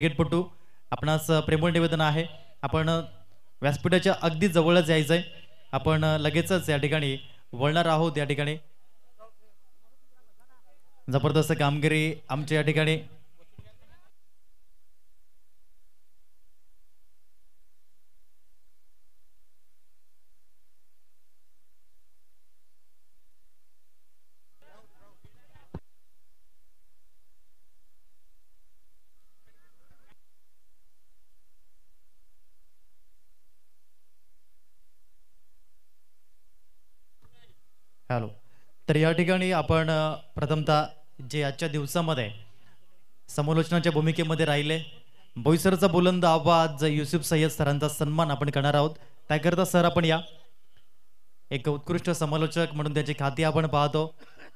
क्रिकेटपटू आपणास प्रेमळ निवेदन आहे. आपण व्यासपीठाच्या अगदी जवळच यायचंय. आपण लगेचच या ठिकाणी वळणार आहोत. या ठिकाणी जबरदस्त कामगिरी आमच्या या ठिकाणी हॅलो. तर या ठिकाणी आपण प्रथमतः जे आजच्या दिवसामध्ये समालोचनाच्या भूमिकेमध्ये राहिले बोईसरचा बुलंद आवाज युसुफ सय्यद सरांचा सन्मान आपण करणार आहोत. त्याकरता सर आपण या एक उत्कृष्ट समालोचक म्हणून त्याची ख्याती आपण पाहतो.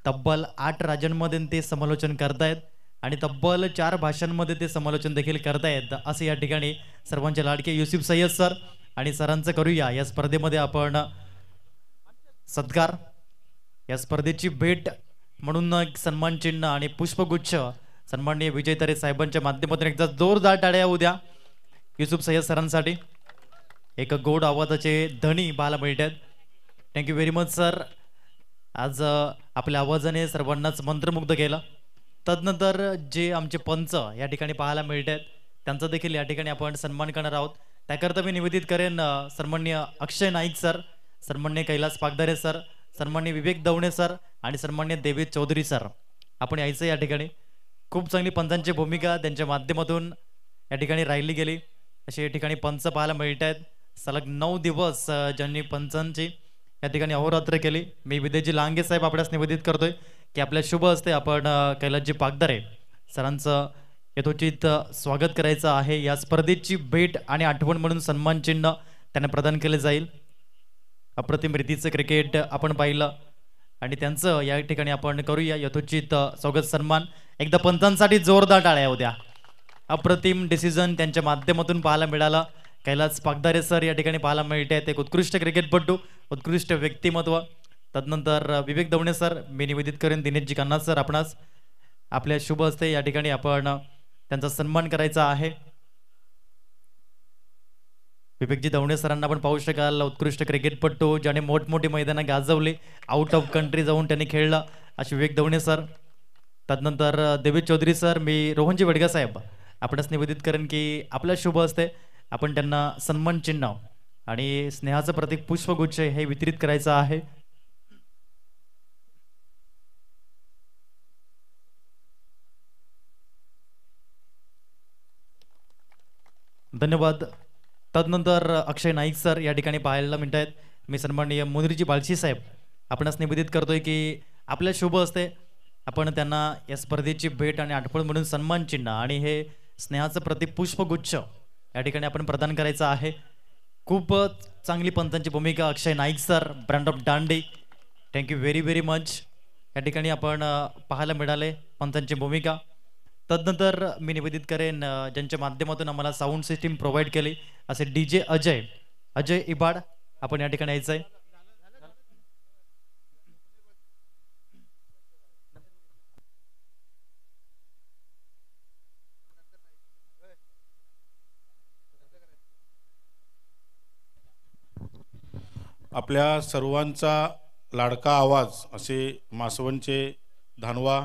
तब्बल 8 राज्यांमध्ये ते समालोचन करतायत आणि तब्बल 4 भाषांमध्ये ते समालोचन देखील करतायत. असे या ठिकाणी सर्वांचे लाडके युसुफ सय्यद सर आणि सरांचं करूया या स्पर्धेमध्ये आपण सत्कार. या स्पर्धेची भेट म्हणून सन्मान चिन्ह आणि पुष्पगुच्छ सन्माननीय विजय तारे साहेबांच्या माध्यमातून एकदा जोरदार टाळ्या उद्या युसुफ सय्यद सरांसाठी. एक गोड आवाजाचे धनी पाहायला मिळतात. Thank you very much sir. आज आपल्या आवाजाने सर्वांनाच मंत्रमुग्ध केलं. तदनंतर जे आमचे पंच या ठिकाणी पाहायला मिळतात त्यांचा देखील या ठिकाणी आपण सन्मान करणार आहोत. त्याकरता मी निवेदित करेन सन्माननीय अक्षय नाईक सर, सन्माननीय कैलास पागदारे सर, सन्माननीय विवेक दवणे सर आणि सन्माननीय देवेश चौधरी सर आपण यायचं. या ठिकाणी खूप चांगली पंचांची भूमिका त्यांच्या माध्यमातून या ठिकाणी राहिली गेली असे या ठिकाणी पंच पाहायला मिळत आहेत. सलग 9 दिवस ज्यांनी पंचांची या ठिकाणी अहोरात्र केली. मी विजयजी लांगे साहेब आपल्यास निवेदित करतोय की आपल्या शुभ हस्ते आपण कैलासजी पागदारे सरांचं यथोचित स्वागत करायचं आहे. या स्पर्धेची भेट आणि आठवण म्हणून सन्मान चिन्ह त्यांना प्रदान केले जाईल. अप्रतिम रीतीचं क्रिकेट आपण पाहिलं आणि त्यांचं या ठिकाणी आपण करूया यथोचित स्वागत सन्मान. एकदा पंचांसाठी जोरदार टाळ्या उद्या. अप्रतिम डिसिजन त्यांच्या माध्यमातून पाहायला मिळाला. कैलास पागदारे सर या ठिकाणी पाहायला मिळत आहेत. एक उत्कृष्ट क्रिकेटपटू, उत्कृष्ट व्यक्तिमत्व. तदनंतर विवेक दवणे सर मी निवेदित करेन दिनेशजी खन्ना सर आपणास आपल्या शुभ हस्ते या ठिकाणी आपण त्यांचा सन्मान करायचा आहे. विवेकजी दवणे सरांना आपण पाहू शकाल. उत्कृष्ट क्रिकेटपटू ज्याने मोठमोठी मैदानं गाजवली, आउट ऑफ कंट्री जाऊन त्यांनी खेळलं असे विवेक दवणे सर. तदनंतर देवेश चौधरी सर मी रोहनजी वडगा साहेब आपणास निवेदित करेन की आपल्या शुभ हस्ते आपण त्यांना सन्मान चिन्ह आणि स्नेहाचं प्रतीक पुष्पगुच्छ हे वितरित करायचं आहे. धन्यवाद. तदनंतर अक्षय नाईक सर या ठिकाणी पाहायला मिळत आहेत. मी सन्माननीय मुनिरजी बाळशी साहेब आपणास निवेदित करतोय की आपल्या शुभ हस्ते आपण त्यांना या स्पर्धेची भेट आणि आठवण म्हणून सन्मान चिन्ह आणि हे स्नेहाचं प्रतीक पुष्पगुच्छ या ठिकाणी आपण प्रदान करायचं आहे. खूप चांगली पंचांची भूमिका Akshay Naik sir, brand of Dandi. Thank you very very much. या ठिकाणी आपण पाहायला मिळाले पंचांची भूमिका. तदनंतर मी निवेदित करेन ज्यांच्या माध्यमातून आम्हाला साऊंड सिस्टीम प्रोव्हाइड केली असे DJ अजय इबाड आपण या ठिकाणी यायचं आहे. आपल्या सर्वांचा लाडका आवाज असे मासवणचे धानवा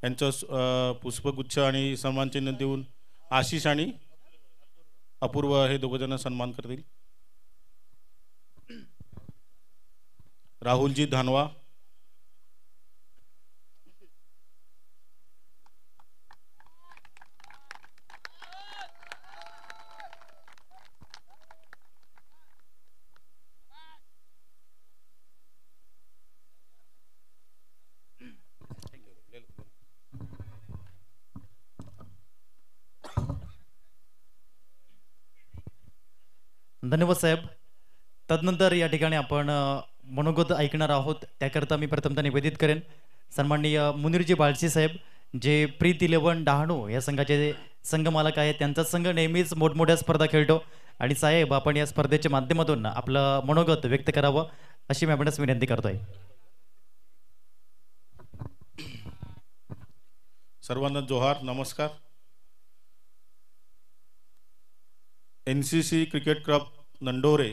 यांचं पुष्पगुच्छ आणि सन्मान चिन्ह देऊन आशिष आणि अपूर्व हे दोघंजण सन्मान करतील. राहुलजी धानवा, धन्यवाद साहेब. तदनंतर या ठिकाणी आपण मनोगत ऐकणार आहोत. त्याकरता मी प्रथमतः निवेदित करेन सन्माननीय मुनिरजी बाळशी साहेब जे प्रीत 11 डहाणू या संघाचे संघ मालक आहेत. त्यांचा संघ नेहमीच मोठमोठ्या स्पर्धा खेळतो आणि साहेब आपण या स्पर्धेच्या माध्यमातून आपलं मनोगत व्यक्त करावं अशी मी आपणास विनंती करतोय. सर्वांना जोहार, नमस्कार. NCC क्रिकेट क्लब नंडोरे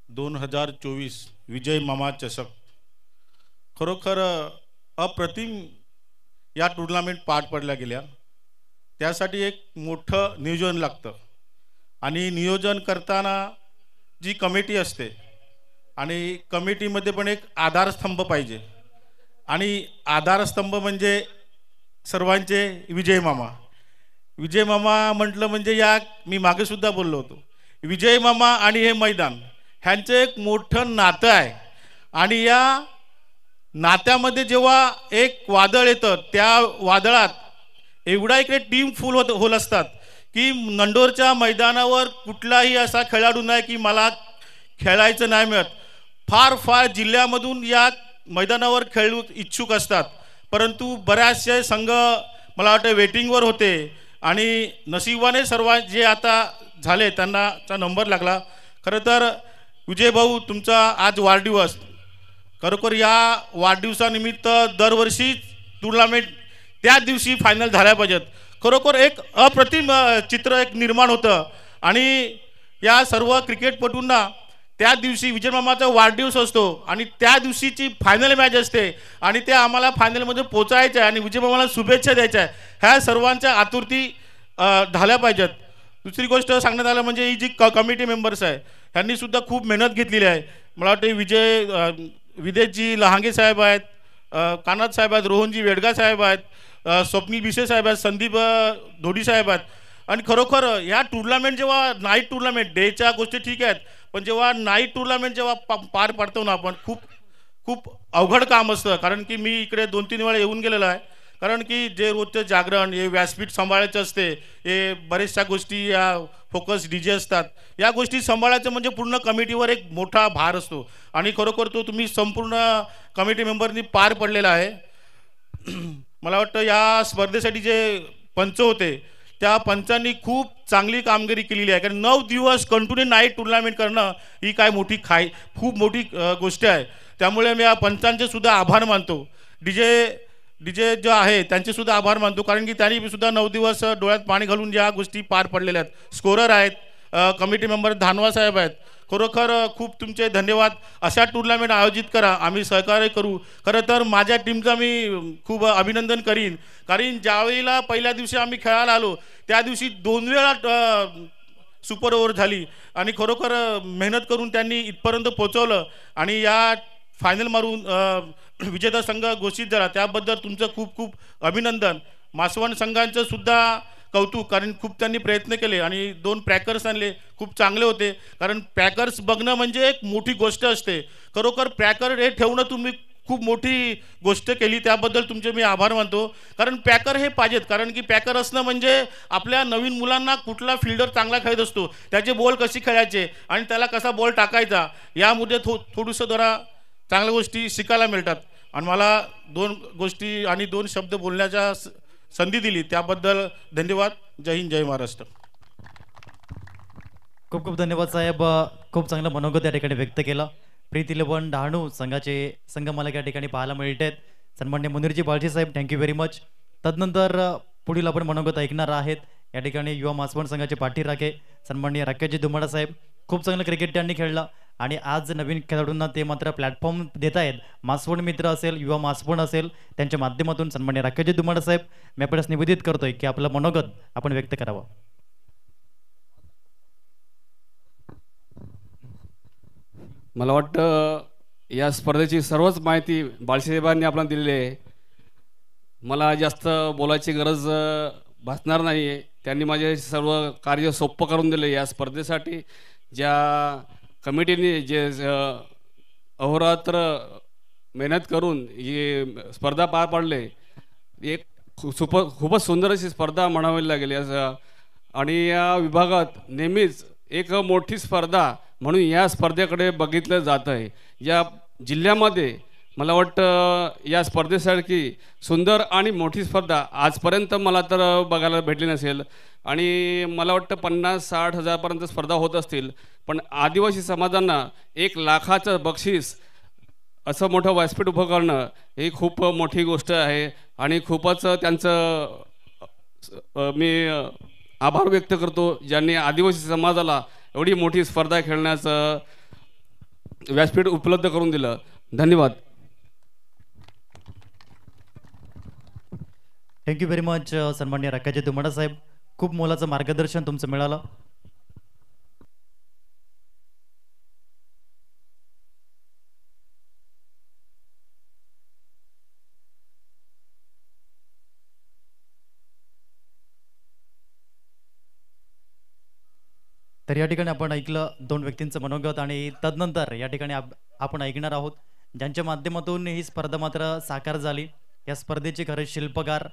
2024 विजय मामा चषक खरोखर अप्रतिम या टुर्नामेंट पार पडल्या गेल्या. त्यासाठी एक मोठं नियोजन लागतं आणि नियोजन करताना जी कमिटी असते आणि कमिटीमध्ये पण एक आधारस्तंभ पाहिजे आणि आधारस्तंभ म्हणजे सर्वांचे विजय मामा. विजय मामा म्हटलं म्हणजे या मी मागे सुद्धा बोललो होतो, विजय मामा आणि हे मैदान ह्यांचं एक मोठं नातं आहे आणि या नात्यामध्ये जेव्हा एक वादळ येतं त्या वादळात एवढा इकडे टीम फुल होल असतात की नंडोरच्या मैदानावर कुठलाही असा खेळाडू नाही की मला खेळायचं नाही मिळत. फार फार जिल्ह्यामधून या मैदानावर खेळू इच्छुक असतात, परंतु बऱ्याचशे संघ मला वाटतं वेटिंगवर होते आणि नशिबाने सर्व जे आता झाले त्यांनाचा नंबर लागला. खरं तर विजय भाऊ तुमचा आज वाढदिवस, खरोखर या वाढदिवसानिमित्त दरवर्षी टुर्नामेंट त्या दिवशी फायनल झाल्या पाहिजेत. खरोखर एक अप्रतिम चित्र एक निर्माण होतं आणि या सर्व क्रिकेटपटूंना त्या दिवशी विजय मामाचा वाढदिवस असतो आणि त्या दिवशीची फायनल मॅच असते आणि त्या आम्हाला फायनलमध्ये पोचायचं आहे आणि विजय मामाला शुभेच्छा द्यायच्या आहे. ह्या सर्वांच्या आतुरती झाल्या पाहिजेत. दुसरी गोष्ट सांगण्यात आलं म्हणजे ही जी कमिटी मेंबर्स आहे ह्यांनी सुद्धा खूप मेहनत घेतलेली आहे. मला वाटते विदेशजी लहांगे साहेब आहेत, कानात साहेब आहेत, रोहनजी वेडगा साहेब आहेत, स्वप्नील बिसे साहेब आहेत, संदीप धोडी साहेब आहेत. आणि खरोखर या टुर्नामेंट जेव्हा नाईट टुर्नामेंट डेच्या गोष्टी ठीक आहेत, पण जेव्हा नाईट टुर्नामेंट जेव्हा पार पाडतो ना आपण खूप खूप अवघड काम असतं. कारण की मी इकडे 2-3 वेळा येऊन गेलेलो आहे. कारण की जे रोजचं जागरण हे व्यासपीठ सांभाळायचं असते, हे बऱ्याचशा गोष्टी या फोकस DJ असतात, या गोष्टी सांभाळायचं म्हणजे पूर्ण कमिटीवर एक मोठा भार असतो आणि खरोखर तो तुम्ही संपूर्ण कमिटी मेंबरनी पार पडलेला आहे. मला वाटतं या स्पर्धेसाठी जे पंच होते त्या पंचांनी खूप चांगली कामगिरी केलेली आहे. कारण 9 दिवस कंटिन्यू नाईट टुर्नामेंट करणं ही काय मोठी खूप मोठी गोष्ट आहे. त्यामुळे मी या पंचांचे सुद्धा आभार मानतो. डीजे जो आहे त्यांचे सुद्धा आभार मानतो, कारण की त्यांनी सुद्धा 9 दिवस डोळ्यात पाणी घालून ज्या गोष्टी पार पडलेल्या आहेत. स्कोरर आहेत, कमिटी मेंबर धानवा साहेब आहेत, खरोखर खूप तुमचे धन्यवाद. अशा टुर्नामेंट आयोजित करा, आम्ही सहकार्य करू. खरं तर माझ्या टीमचा मी खूप अभिनंदन करीन, कारण ज्यावेळेला पहिल्या दिवशी आम्ही खेळायला आलो त्या दिवशी 2 वेळा सुपर ओव्हर झाली आणि खरोखर मेहनत करून त्यांनी इथपर्यंत पोहोचवलं आणि या फायनल मारून विजेता संघ घोषित झाला. त्याबद्दल तुमचं खूप खूप अभिनंदन. मासवण संघांचं सुद्धा कौतुक, कारण खूप त्यांनी प्रयत्न केले आणि 2 पॅकर्स आणले, खूप चांगले होते. कारण पॅकर्स बघणं म्हणजे एक मोठी गोष्ट असते. खरोखर पॅकर हे ठेवणं तुम्ही खूप मोठी गोष्ट केली, त्याबद्दल तुमचे मी आभार मानतो. कारण पॅकर हे पाहिजेत, कारण की पॅकर असणं म्हणजे आपल्या नवीन मुलांना कुठला फिल्डर चांगला खेळत असतो त्याचे बॉल कशी खेळायचे आणि त्याला कसा बॉल टाकायचा यामध्ये थोडंसं जरा चांगल्या गोष्टी शिकायला मिळतात. आणि मला 2 गोष्टी आणि 2 शब्द बोलण्याच्या संधी दिली त्याबद्दल धन्यवाद. जय हिंद, जय महाराष्ट्र. खूप खूप धन्यवाद साहेब. खूप चांगलं मनोगत या ठिकाणी व्यक्त केलं. प्रीती लवण डहाणू संघ मला या ठिकाणी पाहायला मिळत आहेत. सन्मान्य मुनीरजी बाळजी साहेब, थँक्यू व्हेरी मच. तदनंतर पुढील आपण मनोगत ऐकणार आहेत. या ठिकाणी युवा मासवण संघाचे पाठीराखे सन्माननीय राकेशजी दुमाडा साहेब. खूप चांगलं क्रिकेट त्यांनी खेळलं आणि आज नवीन खेळाडूंना ते मात्र प्लॅटफॉर्म देत आहेत. मासवण मित्र असेल, युवा मासवण असेल, त्यांच्या माध्यमातून सन्माननीय राकेशजी दुमाडा साहेब मी आपल्यास निवेदित करतोय की आपलं मनोगत आपण व्यक्त करावं. मला वाटतं या स्पर्धेची सर्वच माहिती बाळशाहेबांनी आपल्याला दिलेली आहे. मला जास्त बोलायची गरज भासणार नाही आहे. त्यांनी माझे सर्व कार्य सोपं करून दिले. या स्पर्धेसाठी ज्या कमिटीने जे अहोरात्र मेहनत करून ही स्पर्धा पार पाडले, एक खूपच सुंदर अशी स्पर्धा म्हणावी लागेल. आणि या विभागात नेहमीच एक मोठी स्पर्धा म्हणून या स्पर्धेकडे बघितलं जात आहे. या जिल्ह्यामध्ये मला वाटतं या स्पर्धेसारखी सुंदर आणि मोठी स्पर्धा आजपर्यंत मला तर बघायला भेटली नसेल. आणि मला वाटतं 50-60 हजारपर्यंत स्पर्धा होत असतील, पण आदिवासी समाजांना 1 लाखाचं बक्षीस असं मोठं व्यासपीठ उभं करणं ही खूप मोठी गोष्ट आहे आणि खूपच त्यांचं मी आभार व्यक्त करतो, ज्यांनी आदिवासी समाजाला एवढी मोठी स्पर्धा खेळण्याचं व्यासपीठ उपलब्ध करून दिलं. धन्यवाद. थँक्यू व्हेरी मच सन्माननीय रकाजी तुमाडा साहेब, खूप मोलाचं मार्गदर्शन तुमचं मिळालं. तर या ठिकाणी आपण ऐकलं दोन व्यक्तींचं मनोगत आणि तदनंतर या ठिकाणी आपण ऐकणार आहोत ज्यांच्या माध्यमातून ही स्पर्धा मात्र साकार झाली. या स्पर्धेचे खरे शिल्पकार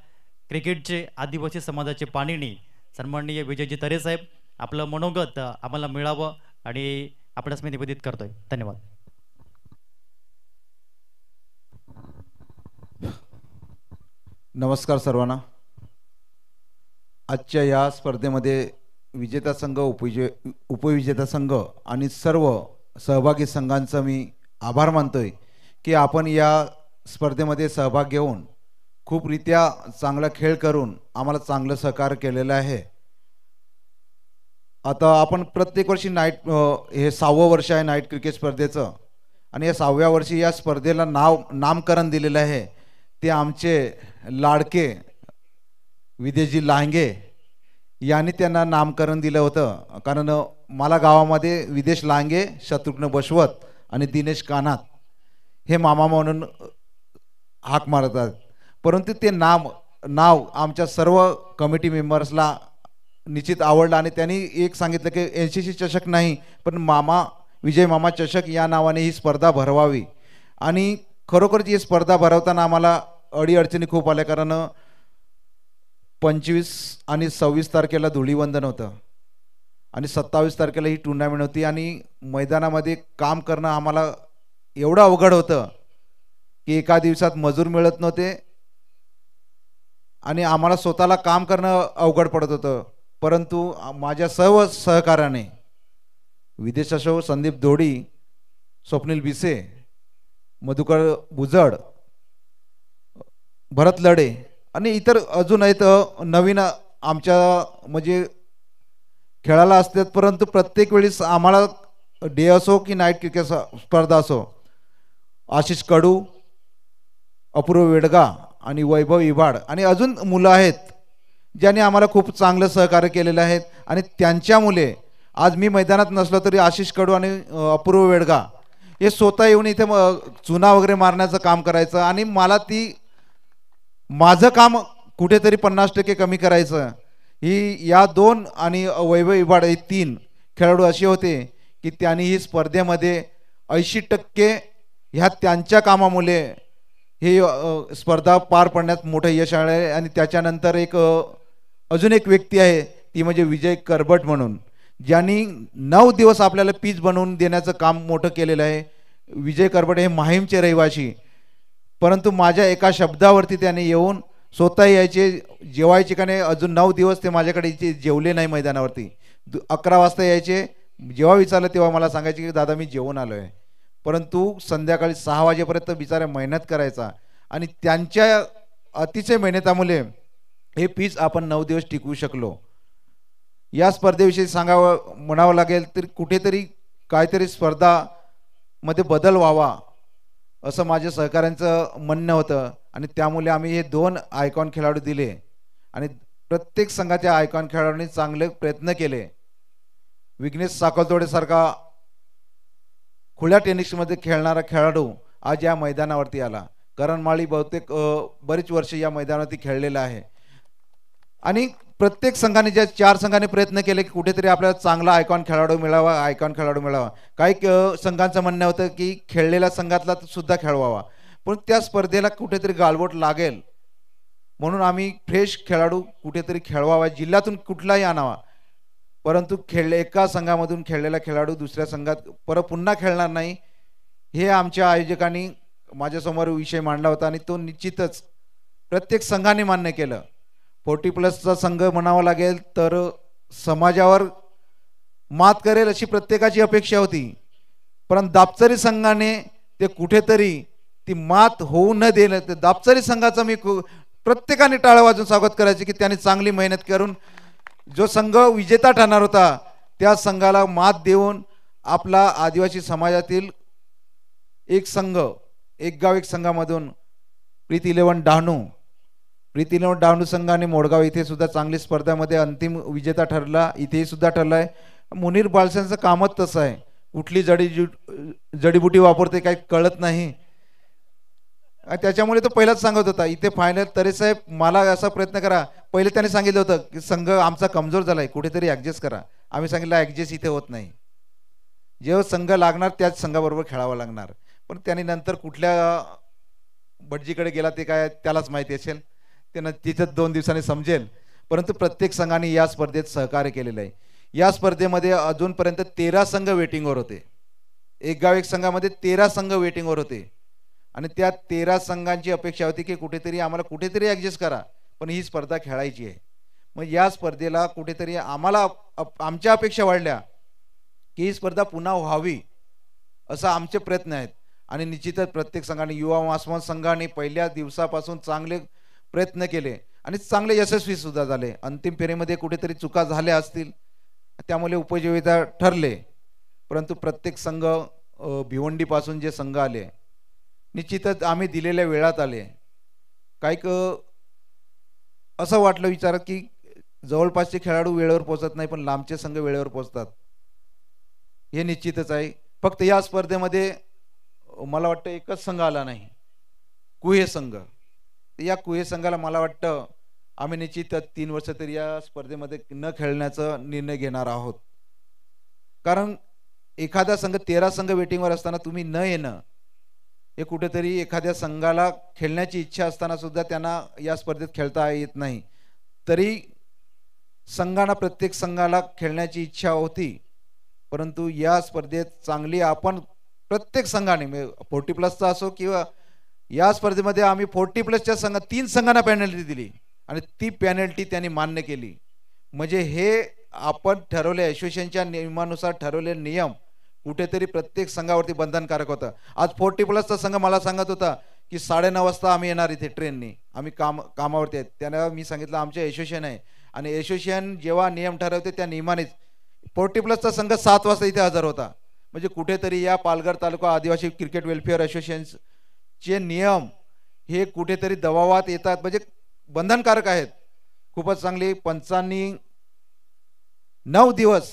क्रिकेटचे आदिवासी समाजाचे पाणिनी सन्माननीय विजयजी तरे साहेब, आपलं मनोगत आम्हाला मिळावं आणि आपणास मी निवेदित करतोय. धन्यवाद. नमस्कार सर्वांना. आजच्या या स्पर्धेमध्ये विजेता संघ, उपविजेता संघ आणि सर्व सहभागी संघांचा मी आभार मानतोय की आपण या स्पर्धेमध्ये सहभाग घेऊन खूपरित्या चांगला खेळ करून आम्हाला चांगलं सहकार्य केलेलं आहे. आता आपण प्रत्येक वर्षी हे 6वं वर्ष आहे नाईट क्रिकेट स्पर्धेचं आणि या 6व्या वर्षी या स्पर्धेला नामकरण दिलेलं आहे. ते आमचे लाडके विदेशजी लांगे यांनी त्यांना नामकरण दिलं होतं. कारण मला गावामध्ये विदेश लांगे, शत्रुघ्न बशवत आणि दिनेश कानात हे मामा म्हणून हाक मारतात. परंतु ते नाव आमच्या सर्व कमिटी मेंबर्सला निश्चित आवडलं आणि त्यांनी एक सांगितलं की NCC चषक नाही पण विजय मामा चषक या नावाने ही स्पर्धा भरवावी. आणि खरोखर ही स्पर्धा भरवताना आम्हाला अडीअडचणी खूप आल्या. कारण 25 आणि 26 तारखेला धुळीवंदन होतं आणि 27 तारखेला ही टुर्नामेंट होती आणि मैदानामध्ये काम करणं आम्हाला एवढं अवघड होतं की एका दिवसात मजूर मिळत नव्हते आणि आम्हाला स्वतःला काम करणं अवघड पडत होतं. परंतु माझ्या सर्व सहकार्याने विदेश असो, संदीप दोडी, स्वप्नील बिसे, मधुकर भुजड, भरत लढे आणि इतर अजून आहेत नवीन आमच्या म्हणजे खेळायला असतात. परंतु प्रत्येक वेळेस आम्हाला डे असो की नाईट क्रिकेट स्पर्धा असो, आशिष कडू, अपूर्व वेडगा आणि वैभव इभाड आणि अजून मुलं आहेत ज्यांनी आम्हाला खूप चांगलं सहकार्य केलेलं आहे. आणि त्यांच्या मुले आज मी मैदानात नसलो तरी आशिष कडू आणि अपूर्व वेडगा हे स्वतः येऊन इथे चुना वगैरे मारण्याचं काम करायचं आणि मला माझं काम कुठेतरी 50% कमी करायचं. या 2 आणि वैभव इभाड हे 3 खेळाडू असे होते की त्यांनी ही स्पर्धेमध्ये 80% ह्या त्यांच्या कामामुळे हे स्पर्धा पार पडण्यात मोठं यश आलं. आणि त्याच्यानंतर अजून एक व्यक्ती आहे ती म्हणजे विजय करबट म्हणून, ज्यांनी 9 दिवस आपल्याला पीच बनवून देण्याचं काम मोठं केलेलं आहे. विजय करबट हे माहीमचे रहिवासी, परंतु माझ्या एका शब्दावरती त्याने येऊन स्वतः यायचे, जेवायचे का नाही. अजून 9 दिवस ते माझ्याकडे जेवले नाही मैदानावरती. 11 वाजता यायचे, जेव्हा विचारलं तेव्हा मला सांगायचे की दादा मी जेवून आलो आहे. परंतु संध्याकाळी 6 वाजेपर्यंत बिचाऱ्या मेहनत करायचा आणि त्यांच्या अतिशय मेहनतामुळे हे पीच आपण 9 दिवस टिकवू शकलो. या स्पर्धेविषयी म्हणावं लागेल तर कुठेतरी काहीतरी स्पर्धामध्ये बदल व्हावा असं माझ्या सहकाऱ्यांचं म्हणणं होतं आणि त्यामुळे आम्ही हे 2 आयकॉन खेळाडू दिले आणि प्रत्येक संघाच्या आयकॉन खेळाडूंनी चांगले प्रयत्न केले. विघ्नेश साखलतोडेसारखा खुल्या टेनिसमध्ये खेळणारा खेळाडू आज या मैदानावरती आला. करण माळी बहुतेक बरीच वर्ष या मैदानावरती खेळलेला आहे आणि प्रत्येक संघाने ज्या 4 संघाने प्रयत्न केले की कुठेतरी आपल्याला चांगला आयकॉन खेळाडू मिळावा. काही संघांचं म्हणणं होतं की खेळलेल्या संघातला सुद्धा खेळवावा, पण त्या स्पर्धेला कुठेतरी गालबोट लागेल म्हणून आम्ही फ्रेश खेळाडू कुठेतरी खेळवावा, जिल्ह्यातून कुठलाही आणावा. परंतु एका संघामधून खेळलेला खेळाडू दुसऱ्या संघात पुन्हा खेळणार नाही हे आमच्या आयोजकांनी माझ्यासमोर विषय मांडला होता आणि तो निश्चितच प्रत्येक संघाने मान्य केलं. 40+ संघ म्हणावा लागेल तर समाजावर मात करेल अशी प्रत्येकाची अपेक्षा होती, परंतु दापचरी संघाने ते कुठेतरी ती मात होऊ न दिलं. ते दापचरी संघाचं मी प्रत्येकाने टाळं वाजून स्वागत करायचे की त्यांनी चांगली मेहनत करून जो संघ विजेता ठरणार होता त्या संघाला मात देऊन आपला आदिवासी समाजातील एक संघ, एक गाव एक संघामधून प्रीती 11 डहाणू, प्रीती 11 डहाणू संघाने मोडगाव इथे सुद्धा चांगली स्पर्धामध्ये अंतिम विजेता ठरला, इथेही सुद्धा ठरलाय. मुनीर बालसेंचं कामच तसं आहे, कुठली जडीबुटी वापरते काही कळत नाही. त्याच्यामुळे तो पहिलाच सांगत होता इथे फायनल. तरी साहेब मला असा प्रयत्न करा, पहिले त्याने सांगितलं होतं की संघ आमचा कमजोर झालाय, कुठेतरी ॲडजस्ट करा. आम्ही सांगितलं ॲडजस्ट इथे होत नाही, जेव्हा संघ लागणार त्याच संघाबरोबर खेळावं लागणार. पण त्याने नंतर कुठल्या भटजीकडे गेला ते काय त्यालाच माहिती असेल, त्यांना तिथं 2 दिवसांनी समजेल. परंतु प्रत्येक संघाने या स्पर्धेत सहकार्य केलेलं आहे. या स्पर्धेमध्ये अजूनपर्यंत 13 संघ वेटिंगवर होते. एक गाव एक संघामध्ये 13 संघ वेटिंगवर होते आणि त्या 13 संघांची अपेक्षा होती की कुठेतरी आम्हाला कुठेतरी ॲडजस्ट करा, पण ही स्पर्धा खेळायची आहे. मग या स्पर्धेला कुठेतरी आम्हाला आमच्या अपेक्षा वाढल्या की ही स्पर्धा पुन्हा व्हावी, असं आमचे प्रयत्न आहेत. आणि निश्चितच प्रत्येक संघाने, युवा मासमन संघाने पहिल्या दिवसापासून चांगले प्रयत्न केले आणि चांगले यशस्वी सुद्धा झाले. अंतिम फेरीमध्ये कुठेतरी चुका झाल्या असतील, त्यामुळे उपयोगिता ठरले. परंतु प्रत्येक संघ भिवंडीपासून जे संघ आले निश्चितच आम्ही दिलेल्या वेळात आले. काही असं वाटलं विचारात की जवळपासचे खेळाडू वेळेवर पोहोचत नाही, पण लांबचे संघ वेळेवर पोहोचतात, हे निश्चितच आहे. फक्त या स्पर्धेमध्ये मला वाटतं एकच संघ आला नाही, कुहे संघ. या कुहे संघाला मला वाटतं आम्ही निश्चितच 3 वर्ष तरी या स्पर्धेमध्ये न खेळण्याचा निर्णय घेणार आहोत. कारण एखादा संघ 13 संघ वेटिंगवर असताना तुम्ही न येणं हे कुठेतरी एखाद्या संघाला खेळण्याची इच्छा असताना सुद्धा त्यांना या स्पर्धेत खेळता येत नाही. तरी संघांना, प्रत्येक संघाला खेळण्याची इच्छा होती, परंतु या स्पर्धेत चांगली आपण प्रत्येक संघाने 40+ असो किंवा या स्पर्धेमध्ये आम्ही 40+च्या संघ 3 संघांना पेनल्टी दिली आणि ती पेनल्टी त्यांनी मान्य केली. म्हणजे हे आपण ठरवले, असोसिएशनच्या नियमानुसार ठरवले नियम कुठेतरी प्रत्येक संघावरती बंधनकारक होतं. आज 40+चा संघ मला सांगत होता की 9:30 वाजता आम्ही येणार इथे ट्रेननी, आम्ही कामावरती आहेत. त्यांना मी सांगितलं आमचे असोसिएशन आहे आणि असोसिएशन जेव्हा नियम ठरवते त्या नियमानेच 40+चा संघ 7 वाजता इथे हजर होता. म्हणजे कुठेतरी या पालघर तालुका आदिवासी क्रिकेट वेलफेअर असोसिएशनचे नियम हे कुठेतरी दबावात येतात, म्हणजे बंधनकारक आहेत. खूपच चांगली. पंचांनी 9 दिवस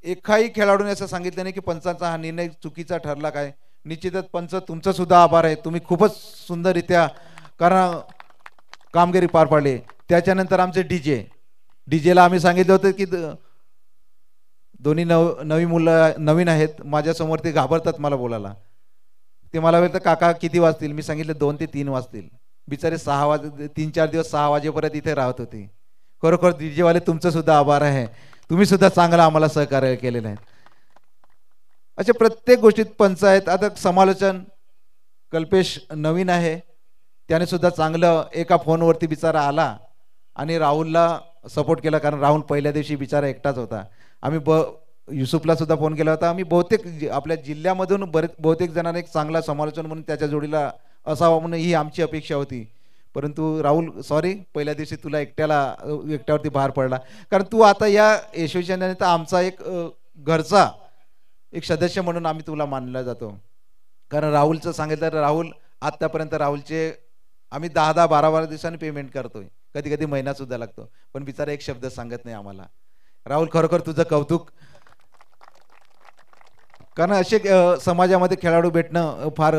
एकाही खेळाडूने असं सांगितलं नाही की पंचांचा हा निर्णय चुकीचा ठरला काय. निश्चितच पंच तुमचं सुद्धा आभार आहे, तुम्ही खूपच सुंदररित्या कारण कामगिरी पार पाडली. त्याच्यानंतर आमचे डीजेला आम्ही सांगितलं होतं की दोन्ही नवी मुलं नवीन आहेत, माझ्यासमोर ते घाबरतात मला बोलायला. ते मला बोलतात काका किती वाजतील, मी सांगितलं 2 ते 3 वाजतील. बिचारे 3-4 दिवस 6 वाजेपर्यंत इथे राहत होते. खरोखर डीजेवाले तुमचं सुद्धा आभार आहे, तुम्ही सुद्धा चांगलं आम्हाला सहकार्य केलेलं आहे. अशा प्रत्येक गोष्टीत पंच आहेत. आता समालोचन कल्पेश नवीन आहे, त्याने सुद्धा चांगलं एका फोनवरती बिचारा आला आणि राहुलला सपोर्ट केला, कारण राहुल पहिल्या दिवशी बिचारा एकटाच होता. आम्ही युसुफला सुद्धा फोन केला होता. आम्ही बहुतेक आपल्या जिल्ह्यामधून बहुतेक जणांना एक चांगला समालोचन म्हणून त्याच्या जोडीला असावा म्हणून ही आमची अपेक्षा होती. परंतु राहुल सॉरी, पहिल्या दिवशी तुला एकट्यावरती भार पडला, कारण तू आता या असोसिएशनने तर आमचा एक घरचा एक सदस्य म्हणून आम्ही तुला मानला जातो. कारण राहुलचं सांगितलं तर राहुल आत्तापर्यंत राहुलचे आम्ही 10-12 दिवसांनी पेमेंट करतोय, कधी कधी महिना सुद्धा लागतो, पण बिचारा एक शब्द सांगत नाही आम्हाला. राहुल खरोखर तुझं कौतुक. कारण असे समाजामध्ये खेळाडू भेटणं फार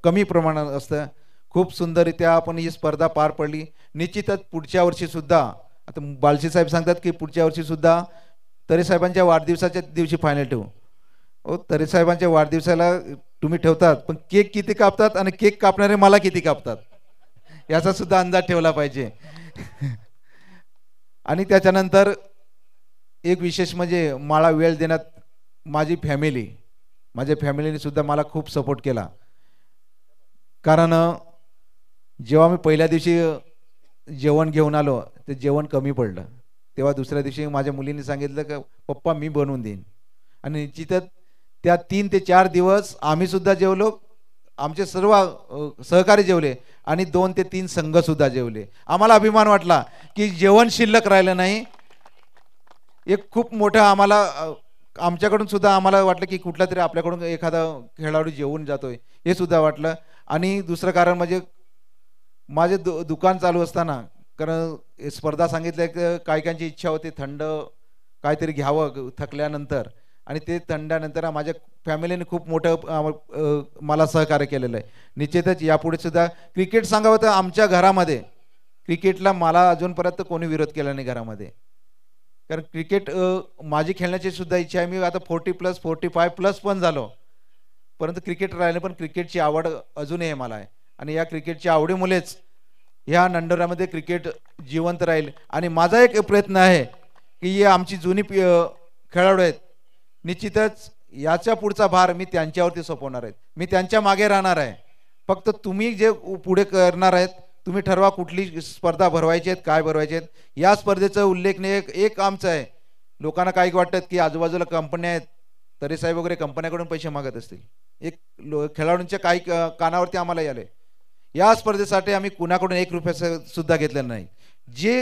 कमी प्रमाणात असतं. खूप सुंदररित्या आपण ही स्पर्धा पार पडली. निश्चितच पुढच्या वर्षी सुद्धा, आता बालशी साहेब सांगतात की पुढच्या वर्षी सुद्धा तरे साहेबांच्या वाढदिवसाच्या दिवशी फायनल ठेवू. तरे साहेबांच्या वाढदिवसाला तुम्ही ठेवतात, पण केक किती कापतात आणि केक कापणारे मला किती कापतात याचा सुद्धा अंदाज ठेवला पाहिजे. आणि त्याच्यानंतर एक विशेष म्हणजे मला वेळ देण्यात माझ्या फॅमिलीने सुद्धा मला खूप सपोर्ट केला. कारण जेव्हा मी पहिल्या दिवशी जेवण घेऊन आलो ते जेवण कमी पडलं, तेव्हा दुसऱ्या दिवशी माझ्या मुलीने सांगितलं की पप्पा मी बनवून देईन. आणि निश्चितच त्या 3 ते 4 दिवस आम्ही सुद्धा जेवलो आमचे सर्व सहकारी जेवले आणि 2 ते 3 संघ सुद्धा जेवले. आम्हाला अभिमान वाटला की जेवण शिल्लक राहिलं नाही. एक खूप मोठं आम्हाला आमच्याकडून सुद्धा आम्हाला वाटलं की कुठला तरी आपल्याकडून एखादा खेळाडू जेवून जातोय हे सुद्धा वाटलं. आणि दुसरं कारण म्हणजे माझे दुकान चालू असताना, कारण स्पर्धा सांगितल्या की काही काहींची इच्छा होती थंड काहीतरी घ्यावं थकल्यानंतर, आणि ते थंडानंतर माझ्या फॅमिलीने खूप मोठं मला सहकार्य केलेलं आहे. निश्चितच यापुढे सुद्धा क्रिकेट सांगावं तर आमच्या घरामध्ये क्रिकेटला मला अजूनपर्यंत कोणी विरोध केला नाही घरामध्ये. कारण क्रिकेट माझी खेळण्याची सुद्धा इच्छा आहे. मी आता 40+, 45+ पण झालो, परंतु क्रिकेट राहिलं, पण क्रिकेटची आवड अजूनही मला आहे. आणि या क्रिकेटच्या आवडीमुळेच ह्या नंडोरामध्ये क्रिकेट जिवंत राहील. आणि माझा एक प्रयत्न आहे की ही आमची जुनी खेळाडू आहेत, निश्चितच याच्या पुढचा भार मी त्यांच्यावरती सोपवणार आहे. मी त्यांच्या मागे राहणार आहे. फक्त तुम्ही जे पुढे करणार आहेत, तुम्ही ठरवा कुठली स्पर्धा भरवायची आहेत, काय भरवायचे आहेत. या स्पर्धेचा उल्लेख एक आमचा आहे. लोकांना काही वाटतात की आजूबाजूला कंपन्या आहेत, तरी साहेब वगैरे कंपन्याकडून पैसे मागत असतील. एक खेळाडूंच्या काही कानावरती आम्हाला आले. या स्पर्धेसाठी आम्ही कुणाकडून 1 रुपया सुद्धा घेतलेला नाही. जे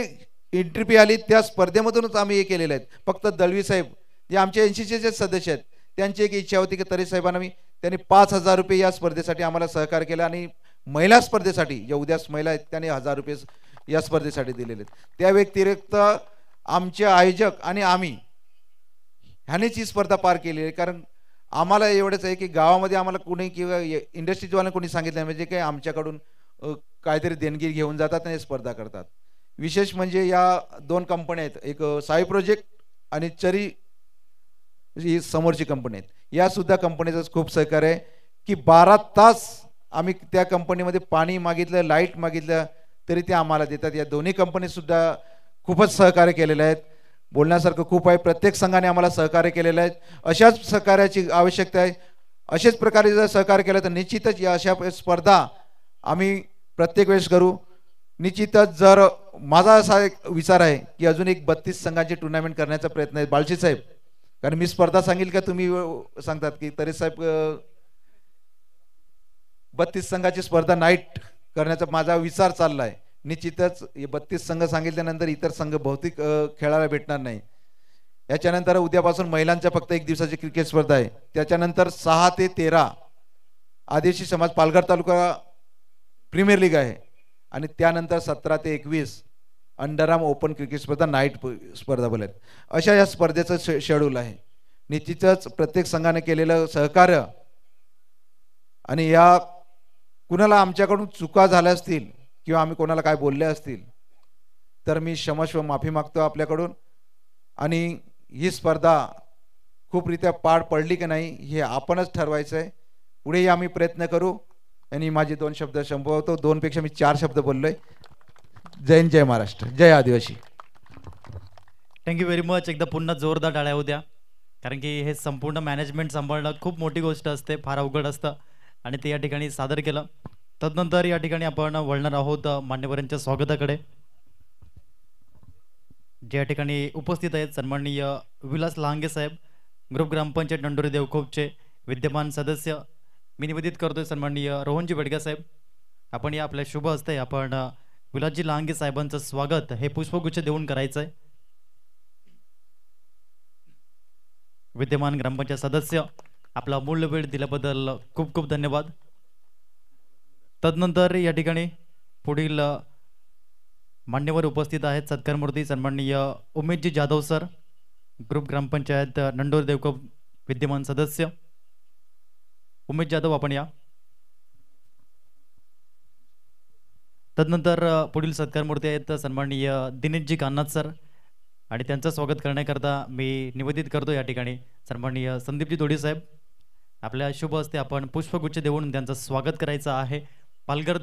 एंट्री फी आली त्या स्पर्धेमधूनच आम्ही हे केलेले आहेत. फक्त दळवी साहेब जे आमचे 80चे जे सदस्य आहेत, त्यांची एक इच्छा होती की तरी साहेबांना त्यांनी 5,000 रुपये या स्पर्धेसाठी आम्हाला सहकार्य केलं. आणि महिला स्पर्धेसाठी ज्या उद्या महिला आहेत त्यांनी 1,000 रुपये या स्पर्धेसाठी दिलेले आहेत. त्या व्यतिरिक्त आमचे आयोजक आणि आम्ही ह्यानेच ही स्पर्धा पार केली आहे. कारण आम्हाला एवढंच आहे की गावामध्ये आम्हाला कोणी किंवा इंडस्ट्रीजवाल्यांना कोणी सांगितलं म्हणजे काय आमच्याकडून काहीतरी देणगी घेऊन जातात आणि स्पर्धा करतात. विशेष म्हणजे या 2 कंपन्या आहेत, एक साई प्रोजेक्ट आणि चरी ही समोरची कंपनी आहेत. या सुद्धा कंपनीचं खूप सहकार्य आहे की 12 तास आम्ही त्या कंपनीमध्ये पाणी मागितलं, लाईट मागितलं तरी ते आम्हाला देतात. या दोन्ही कंपनी सुद्धा खूपच सहकार्य केलेले आहेत. बोलण्यासारखं खूप आहे. प्रत्येक संघाने आम्हाला सहकार्य केलेलं आहे. अशाच सहकार्याची आवश्यकता आहे. अशाच प्रकारे जर सहकार्य केलं तर निश्चितच या अशा स्पर्धा आम्ही प्रत्येक वेळेस करू. निश्चितच जर माझा असा एक विचार आहे की अजून एक 32 संघांची टुर्नामेंट करण्याचा प्रयत्न आहे. बालशी साहेब, कारण मी स्पर्धा सांगेल का तुम्ही सांगतात की तरी साहेब 32 संघाची स्पर्धा नाईट करण्याचा माझा विचार चालला आहे. निश्चितच 32 संघ सांगितल्यानंतर इतर संघ भौतिक खेळायला भेटणार नाही. याच्यानंतर उद्यापासून महिलांच्या फक्त 1 दिवसाची क्रिकेट स्पर्धा आहे. त्याच्यानंतर 6 ते 13 आदिवासी समाज पालघर तालुका प्रीमियर लीग आहे. आणि त्यानंतर 17 ते 21 अंडरआर्म ओपन क्रिकेट स्पर्धा नाईट स्पर्धा बोलत. अशा या स्पर्धेचं शेड्यूल आहे. निश्चितच प्रत्येक संघाने केलेलं सहकार्य आणि या कुणाला आमच्याकडून चुका झाल्या असतील किंवा आम्ही कोणाला काय बोलले असतील तर मी क्षमस्व माफी मागतो आपल्याकडून. आणि ही स्पर्धा खूपरित्या पार पडली की नाही हे आपणच ठरवायचं आहे. पुढेही आम्ही प्रयत्न करू. आणि माझे 2 शब्द संपवतो. 2 पेक्षा मी 4 शब्द बोललोय. जय हिंद, जय महाराष्ट्र, जय आदिवासी. Thank you very much. एकदा पुन्हा जोरदार टाळ्या होऊ द्या, कारण की हे संपूर्ण मॅनेजमेंट सांभाळणं खूप मोठी गोष्ट असते, फार अवघड असतं आणि ते या ठिकाणी सादर केलं. तदनंतर या ठिकाणी आपण वळणार आहोत मान्यवरांच्या स्वागताकडे. जे या ठिकाणी उपस्थित आहेत सन्माननीय विलास लांगे साहेब, ग्रुप ग्रामपंचायत नंडोरी देवखोपचे विद्यमान सदस्य. मी निवेदित करतोय सन्माननीय रोहनजी बेडगा साहेब, आपण या आपल्या शुभ हस्ते आपण विलासजी लांगे साहेबांचं स्वागत हे पुष्पगुच्छ देऊन करायचं आहे. विद्यमान ग्रामपंचायत सदस्य, आपला अमूल्य वेळ दिल्याबद्दल खूप खूप धन्यवाद. तदनंतर या ठिकाणी पुढील मान्यवर उपस्थित आहेत. सत्कारमूर्ती सन्माननीय उमेशजी जाधव सर, ग्रुप ग्रामपंचायत नंडोर देवकोप विद्यमान सदस्य. उमेश जाधव, आपण या. तदनंतर पुढील सत्कारमूर्ती आहेत सन्माननीय दिनेशजी कान्हात सर, आणि त्यांचं स्वागत करण्याकरता मी निवेदित करतो या ठिकाणी सन्माननीय संदीपजी दोडी साहेब. आपल्या शुभ हस्ते आपण पुष्पगुच्छ देऊन त्यांचं स्वागत करायचं आहे. पालघर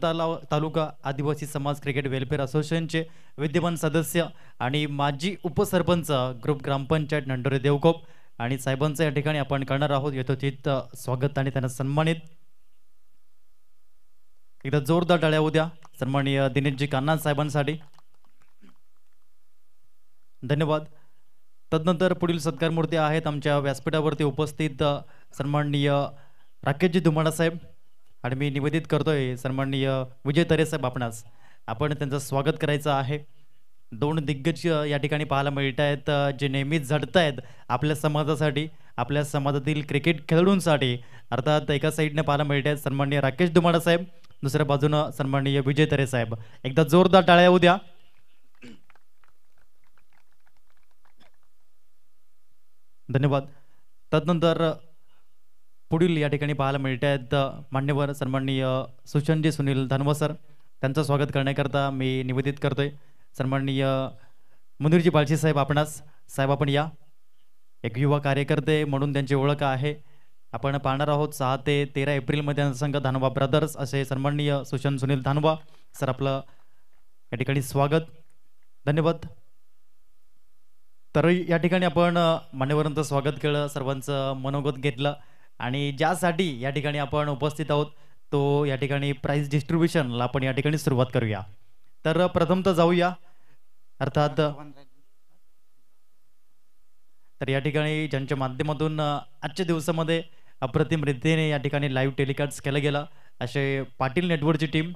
तालुका आदिवासी समाज क्रिकेट वेलफेअर असोसिएशनचे विद्यमान सदस्य आणि माजी उपसरपंच ग्रुप ग्रामपंचायत नंडोरे देवकोप, आणि साहेबांचं या ठिकाणी आपण करणार आहोत यथोचित स्वागत आणि त्यांना सन्मानित. एकदा जोरदार टाळ्या होऊ द्या सन्माननीय दिनेशजी कान्हात साहेबांसाठी. धन्यवाद. तदनंतर पुढील सत्कारमूर्ती आहेत आमच्या व्यासपीठावरती उपस्थित सन्माननीय राकेशजी धुमाडा साहेब, आणि मी निवेदित करतोय सन्माननीय विजय तरे साहेब आपणास आपण त्यांचं स्वागत करायचं आहे. दोन दिग्गज या ठिकाणी पाहायला मिळत आहेत, जे नेहमीच झटत आहेत आपल्या समाजासाठी, आपल्या समाजातील क्रिकेट खेळाडूंसाठी. अर्थात एका साईडने पाहायला मिळत आहेत सन्माननीय राकेश दुमाडा साहेब, दुसऱ्या बाजूनं सन्माननीय विजय तरे साहेब. एकदा जोरदार टाळ्या होऊ द्या. धन्यवाद. तदनंतर पुढील या ठिकाणी पाहायला मिळत आहेत मान्यवर सन्माननीय सुशांतजी सुनील धनवा सर. त्यांचं स्वागत करण्याकरता मी निवेदित करतोय सन्माननीय मुनीरजी बाळशी साहेब आपणास. साहेब आपण या. एक युवा कार्यकर्ते म्हणून त्यांची ओळख आहे. आपण पाहणार आहोत 6 ते 13 एप्रिलमध्ये संघ धानवा ब्रदर्स असे सन्माननीय सुशांत सुनील धानवा सर, आपलं या ठिकाणी स्वागत. धन्यवाद. तर या ठिकाणी आपण मान्यवरांचं स्वागत केलं, सर्वांचं मनोगत घेतलं आणि ज्यासाठी या ठिकाणी आपण उपस्थित आहोत तो या ठिकाणी प्राइज डिस्ट्रीब्युशनला आपण या ठिकाणी सुरुवात करूया. तर प्रथमतः जाऊया. अर्थात तर या ठिकाणी ज्यांच्या माध्यमातून आजच्या दिवसामध्ये अप्रतिम रीतीने या ठिकाणी लाईव्ह टेलिकास्ट केलं गेलं असे पाटील नेटवर्कची टीम,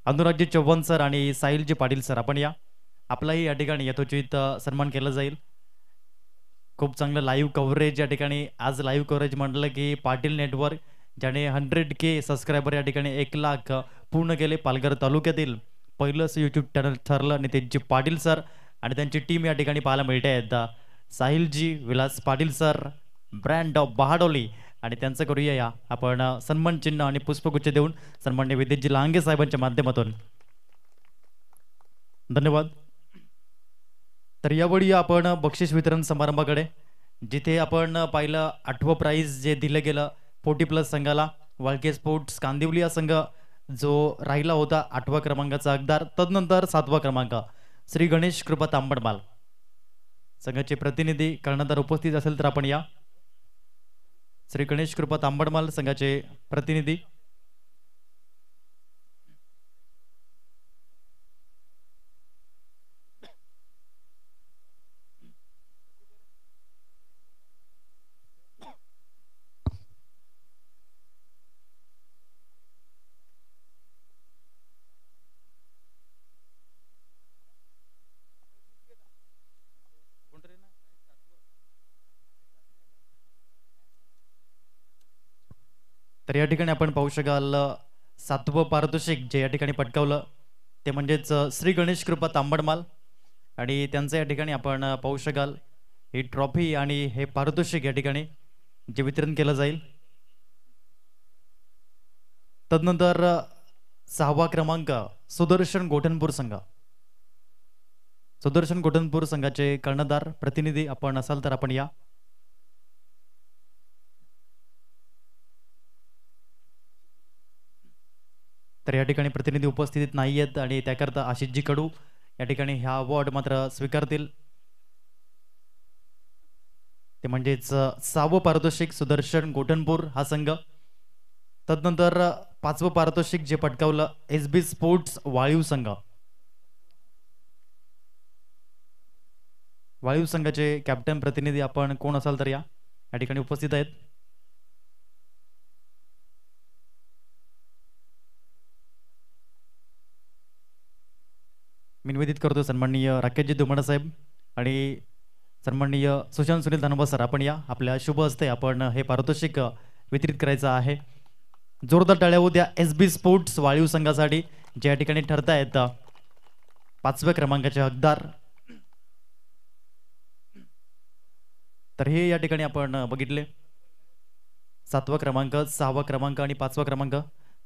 अनुरागजी चव्हाण सर आणि साहिलजी पाटील सर, आपण या. आपलाही या ठिकाणी यथोचित सन्मान केला जाईल. खूप चांगलं लाईव्ह कव्हरेज या ठिकाणी. आज लाईव्ह कव्हरेज म्हटलं की पाटील नेटवर्क ज्याने 100K सबस्क्रायबर या ठिकाणी 1,00,000 पूर्ण केले. पालघर तालुक्यातील पहिलंच यूट्यूब चॅनल ठरलं नितेशजी पाटील सर आणि त्यांची टीम या ठिकाणी पाहायला मिळते आहेत. साहिलजी Vilas Patil sir, brand of Bahadoli, आणि त्यांचं करूया या आपण सन्मान चिन्ह आणि पुष्पगुच्छ देऊन सन्माननीय विद्युतजी लांगे साहेबांच्या माध्यमातून. धन्यवाद. तर यावेळी आपण बक्षीस वितरण समारंभाकडे, जिथे आपण पाहिलं 8वं प्राइज जे दिलं गेलं 40+ संघाला. वाळके स्पोर्ट्स कांदिवली हा संघ जो राहिला होता 8व्या क्रमांकाचा हकदार. तदनंतर 7वा क्रमांक श्री गणेश कृपा तांबडमाल संघाचे प्रतिनिधी कर्णधार उपस्थित असेल तर आपण या. श्री गणेश कृपा तांबडमाल संघाचे प्रतिनिधी. तर या ठिकाणी आपण पाहू शकाल 7वं पारितोषिक जे या ठिकाणी पटकावलं ते म्हणजेच श्री गणेश कृपा तांबडमाल, आणि त्यांचं या ठिकाणी आपण पाहू शकाल ही ट्रॉफी आणि हे पारितोषिक या ठिकाणी जे वितरण केलं जाईल. तदनंतर 6वा क्रमांक सुदर्शन गोठणपूर संघ. सुदर्शन गोठणपूर संघाचे कर्णधार प्रतिनिधी आपण असाल तर आपण या. तर या ठिकाणी प्रतिनिधी उपस्थित नाही आहेत आणि त्याकरता आशिषजी कडू या ठिकाणी हा अवॉर्ड मात्र स्वीकारतील. ते म्हणजेच 6वं पारितोषिक सुदर्शन गोठणपूर हा संघ. तदनंतर 5वं पारितोषिक जे पटकावलं SB स्पोर्ट्स वाळीव संघ. वाळीव संघाचे कॅप्टन प्रतिनिधी आपण कोण असाल तर या ठिकाणी उपस्थित आहेत. मी निवेदित करतो सन्माननीय राकेशजी दुमाडा साहेब आणि सन्माननीय सुशांत सुनील धनवा सर, आपण या. आपल्या शुभ हस्ते आपण हे पारितोषिक वितरित करायचं आहे. जोरदार टाळ्या होऊ द्या SB स्पोर्ट्स वाळीव संघासाठी जे या ठिकाणी ठरत आहेत 5व्या क्रमांकाचे हकदार. तर हे या ठिकाणी आपण बघितले 7वा क्रमांक, 6वा क्रमांक आणि 5वा क्रमांक.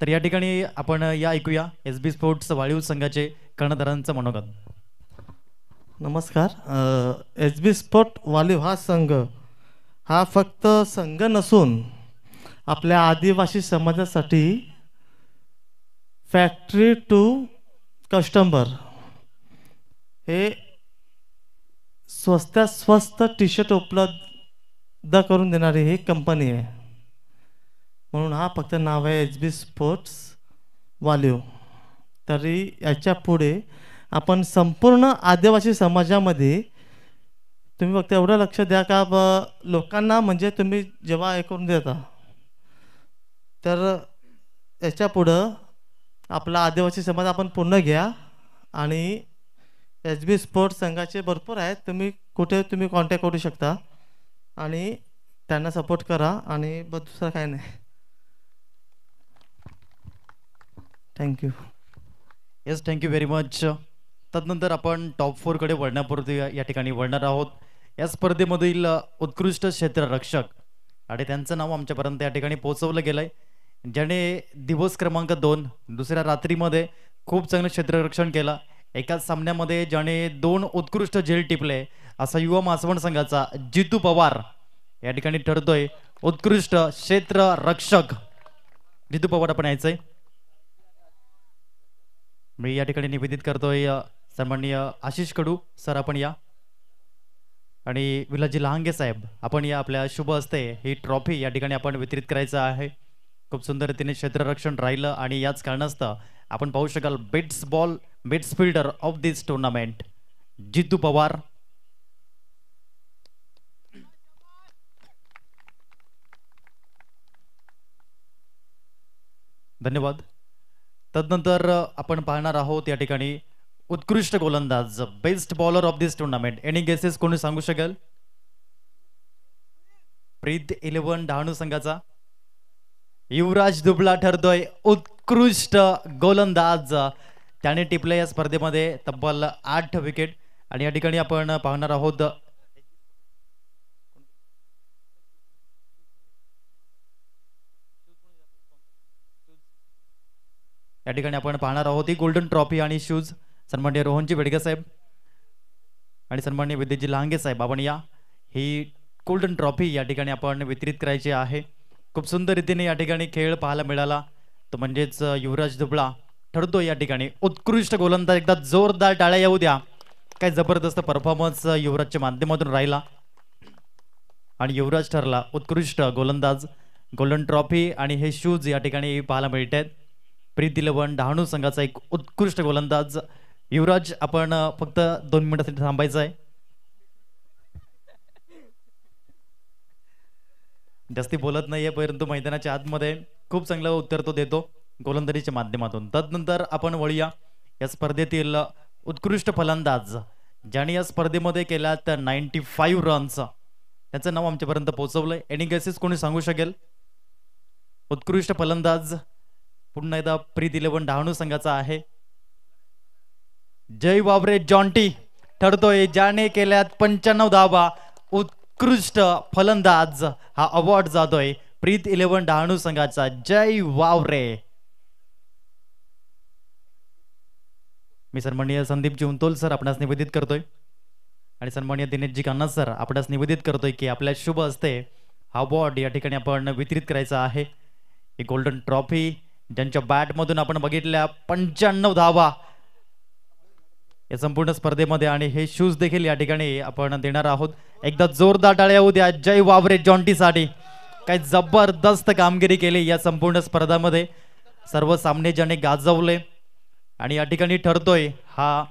तर या ठिकाणी आपण या ऐकूया SB स्पोर्ट्स वाळीव संघाचे कर्णधारांचं मनोगत. नमस्कार. SB स्पोर्ट वालीव हा संघ हा फक्त संघ नसून आपल्या आदिवासी समाजासाठी फॅक्टरी टू कस्टमर हे स्वस्तात स्वस्त टी शर्ट उपलब्ध करून देणारी ही कंपनी आहे. म्हणून हा फक्त नाव आहे SB स्पोर्ट्स वालीव. तरी याच्या पुढे आपण संपूर्ण आदिवासी समाजामध्ये तुम्ही फक्त एवढं लक्ष द्या का लोकांना म्हणजे तुम्ही जेव्हा हे करून देता तर याच्या पुढं आपला आदिवासी समाज आपण पूर्ण घ्या आणि एच बी स्पोर्ट्स संघाचे भरपूर आहेत, तुम्ही कॉन्टॅक्ट करू शकता आणि त्यांना सपोर्ट करा आणि बस दुसरं काय नाही. Thank you. Yes, thank you very much. तदनंतर आपण टॉप 4कडे वळण्यापूर्वी या ठिकाणी वळणार आहोत. या स्पर्धेमधील उत्कृष्ट क्षेत्ररक्षक आणि त्यांचं नाव आमच्यापर्यंत या ठिकाणी पोहोचवलं गेलं आहे, ज्याने दिवस क्रमांक 2 दुसऱ्या रात्रीमध्ये खूप चांगलं क्षेत्ररक्षण केलं. एकाच सामन्यामध्ये ज्याने 2 उत्कृष्ट झेल टिपले असा युवा मासवण संघाचा जितू पवार या ठिकाणी ठरतोय उत्कृष्ट क्षेत्ररक्षक. जितू पवार आपण यायचंय. मी या ठिकाणी निवेदित करतोय सन्माननीय आशिष कडू सर, आपण या. आणि विलाजी लहांगे साहेब, आपण या. आपल्या शुभ हस्ते ही ट्रॉफी या ठिकाणी आपण वितरित करायचं आहे. खूप सुंदर रीतीने क्षेत्ररक्षण राहिलं आणि याच कारणास्तव आपण पाहू शकाल बेट्स fielder of this tournament Jitu Pawar. धन्यवाद. तदनंतर आपण पाहणार आहोत या ठिकाणी उत्कृष्ट गोलंदाज best bowler of this tournament. Any guesses कोणी सांगू शकेल? प्रीत 11 डहाणू संघाचा युवराज दुबळा ठरतोय उत्कृष्ट गोलंदाज. त्याने टिपले या स्पर्धेमध्ये तब्बल 8 विकेट. आणि या ठिकाणी आपण पाहणार आहोत या ठिकाणी आपण पाहणार आहोत ही गोल्डन ट्रॉफी आणि शूज सन्माननीय रोहनजी बेडगे साहेब आणि सन्माननीय विद्याजी लहांगे साहेब, आपण या. ही गोल्डन ट्रॉफी या ठिकाणी आपण वितरित करायची आहे. खूप सुंदर रीतीने या ठिकाणी खेळ पाहायला मिळाला, तो म्हणजेच युवराज दुबळा ठरतो या ठिकाणी उत्कृष्ट गोलंदाज. एकदा जोरदार टाळ्या येऊ द्या. काय जबरदस्त परफॉर्मन्स युवराजच्या माध्यमातून राहिला आणि युवराज ठरला उत्कृष्ट गोलंदाज. गोल्डन ट्रॉफी आणि हे शूज या ठिकाणी पाहायला मिळत आहेत. प्रीत 11 डहाणू संघाचा एक उत्कृष्ट गोलंदाज युवराज. आपण फक्त 2 मिनिटासाठी थांबायचं आहे. जास्ती बोलत नाहीये, परंतु मैदानाच्या आतमध्ये खूप चांगलं उत्तर तो देतो गोलंदाजीच्या माध्यमातून. तदनंतर आपण वळूया या स्पर्धेतील उत्कृष्ट फलंदाज ज्याने या स्पर्धेमध्ये केल्या तर 95 रन्स. त्याचं नाव आमच्यापर्यंत पोहोचवलंय. एनी गेसेस कोणी सांगू शकेल? उत्कृष्ट फलंदाज पुन्हा एकदा प्रीत 11 डहाणू संघाचा आहे जय वावरे जॉन्टी ठरतोय, ज्याने केल्यात 95 धावा. उत्कृष्ट फलंदाज हा अवॉर्ड जातोय प्रीत 11 डहाणू संघाचा जय वावरे. मी सन्माननीय संदीपजी उंतोल सर आपणास निवेदित करतोय आणि सन्माननीय दिनेशजी कान्हा सर आपणास निवेदित करतोय की आपल्या शुभ हस्ते हा अवॉर्ड या ठिकाणी आपण वितरित करायचा आहे. ही गोल्डन ट्रॉफी ज्यांच्या बॅटमधून आपण बघितल्या 95 धावा या संपूर्ण स्पर्धेमध्ये आणि हे शूज देखील या ठिकाणी आपण देणार आहोत. एकदा जोरदार टाळ्या होऊ द्या जय वावरे जॉन्टीसाठी. काय जबरदस्त कामगिरी केली या संपूर्ण स्पर्धामध्ये. सर्व सामने ज्याने गाजवले आणि या ठिकाणी ठरतोय हा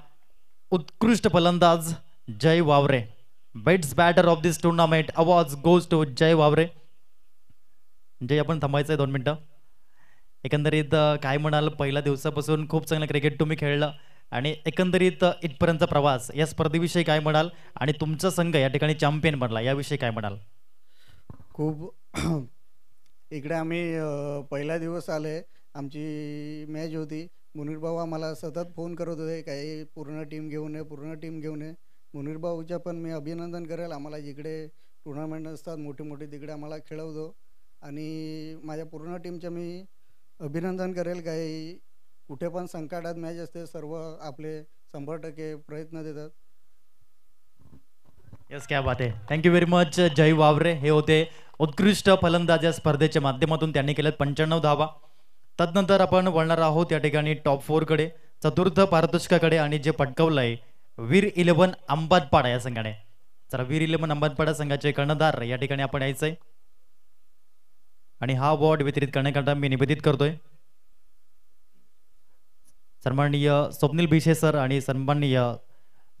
उत्कृष्ट फलंदाज Jay Wavare. Best batter of this tournament award goes to Jay Wavare. Jay, आपण थांबायचंय 2 मिनिटं. एकंदरीत काय म्हणाल, पहिल्या दिवसापासून खूप चांगलं क्रिकेट तुम्ही खेळलं आणि एकंदरीत इथपर्यंतचा प्रवास या स्पर्धेविषयी काय म्हणाल आणि तुमचा संघ या ठिकाणी चॅम्पियन बनला याविषयी काय म्हणाल? खूप इकडे आम्ही पहिला दिवस आले, आमची मॅच होती. मुनीर भाऊ आम्हाला सतत फोन करत होते काही पूर्ण टीम घेऊन ये, पूर्ण टीम घेऊन ये. मुनीर भाऊच्या पण मी अभिनंदन करेल. आम्हाला जिकडे टुर्नामेंट असतात मोठे मोठे तिकडे आम्हाला खेळवतो आणि माझ्या पूर्ण टीमचं मी अभिनंदन करेल. काही कुठे पण संकटात मॅच असते सर्व आपले 100% प्रयत्न देतात. यस, क्या बात आहे. थँक्यू व्हेरी मच जय वावरे. हे होते उत्कृष्ट फलंदाज या स्पर्धेच्या माध्यमातून त्यांनी केल्यात 95 धावा. तदनंतर आपण वळणार आहोत या ठिकाणी टॉप 4 कडे, चतुर्थ पारितोषिकाकडे आणि जे पटकावलंय वीर 11 अंबादपाडा या संघाने. चला, वीर 11 अंबादपाडा संघाचे कर्णधार या ठिकाणी आपण यायचंय आणि हा अवॉर्ड वितरित करण्याकरता मी निवेदित करतोय सन्माननीय स्वप्नील भिशे सर आणि सन्माननीय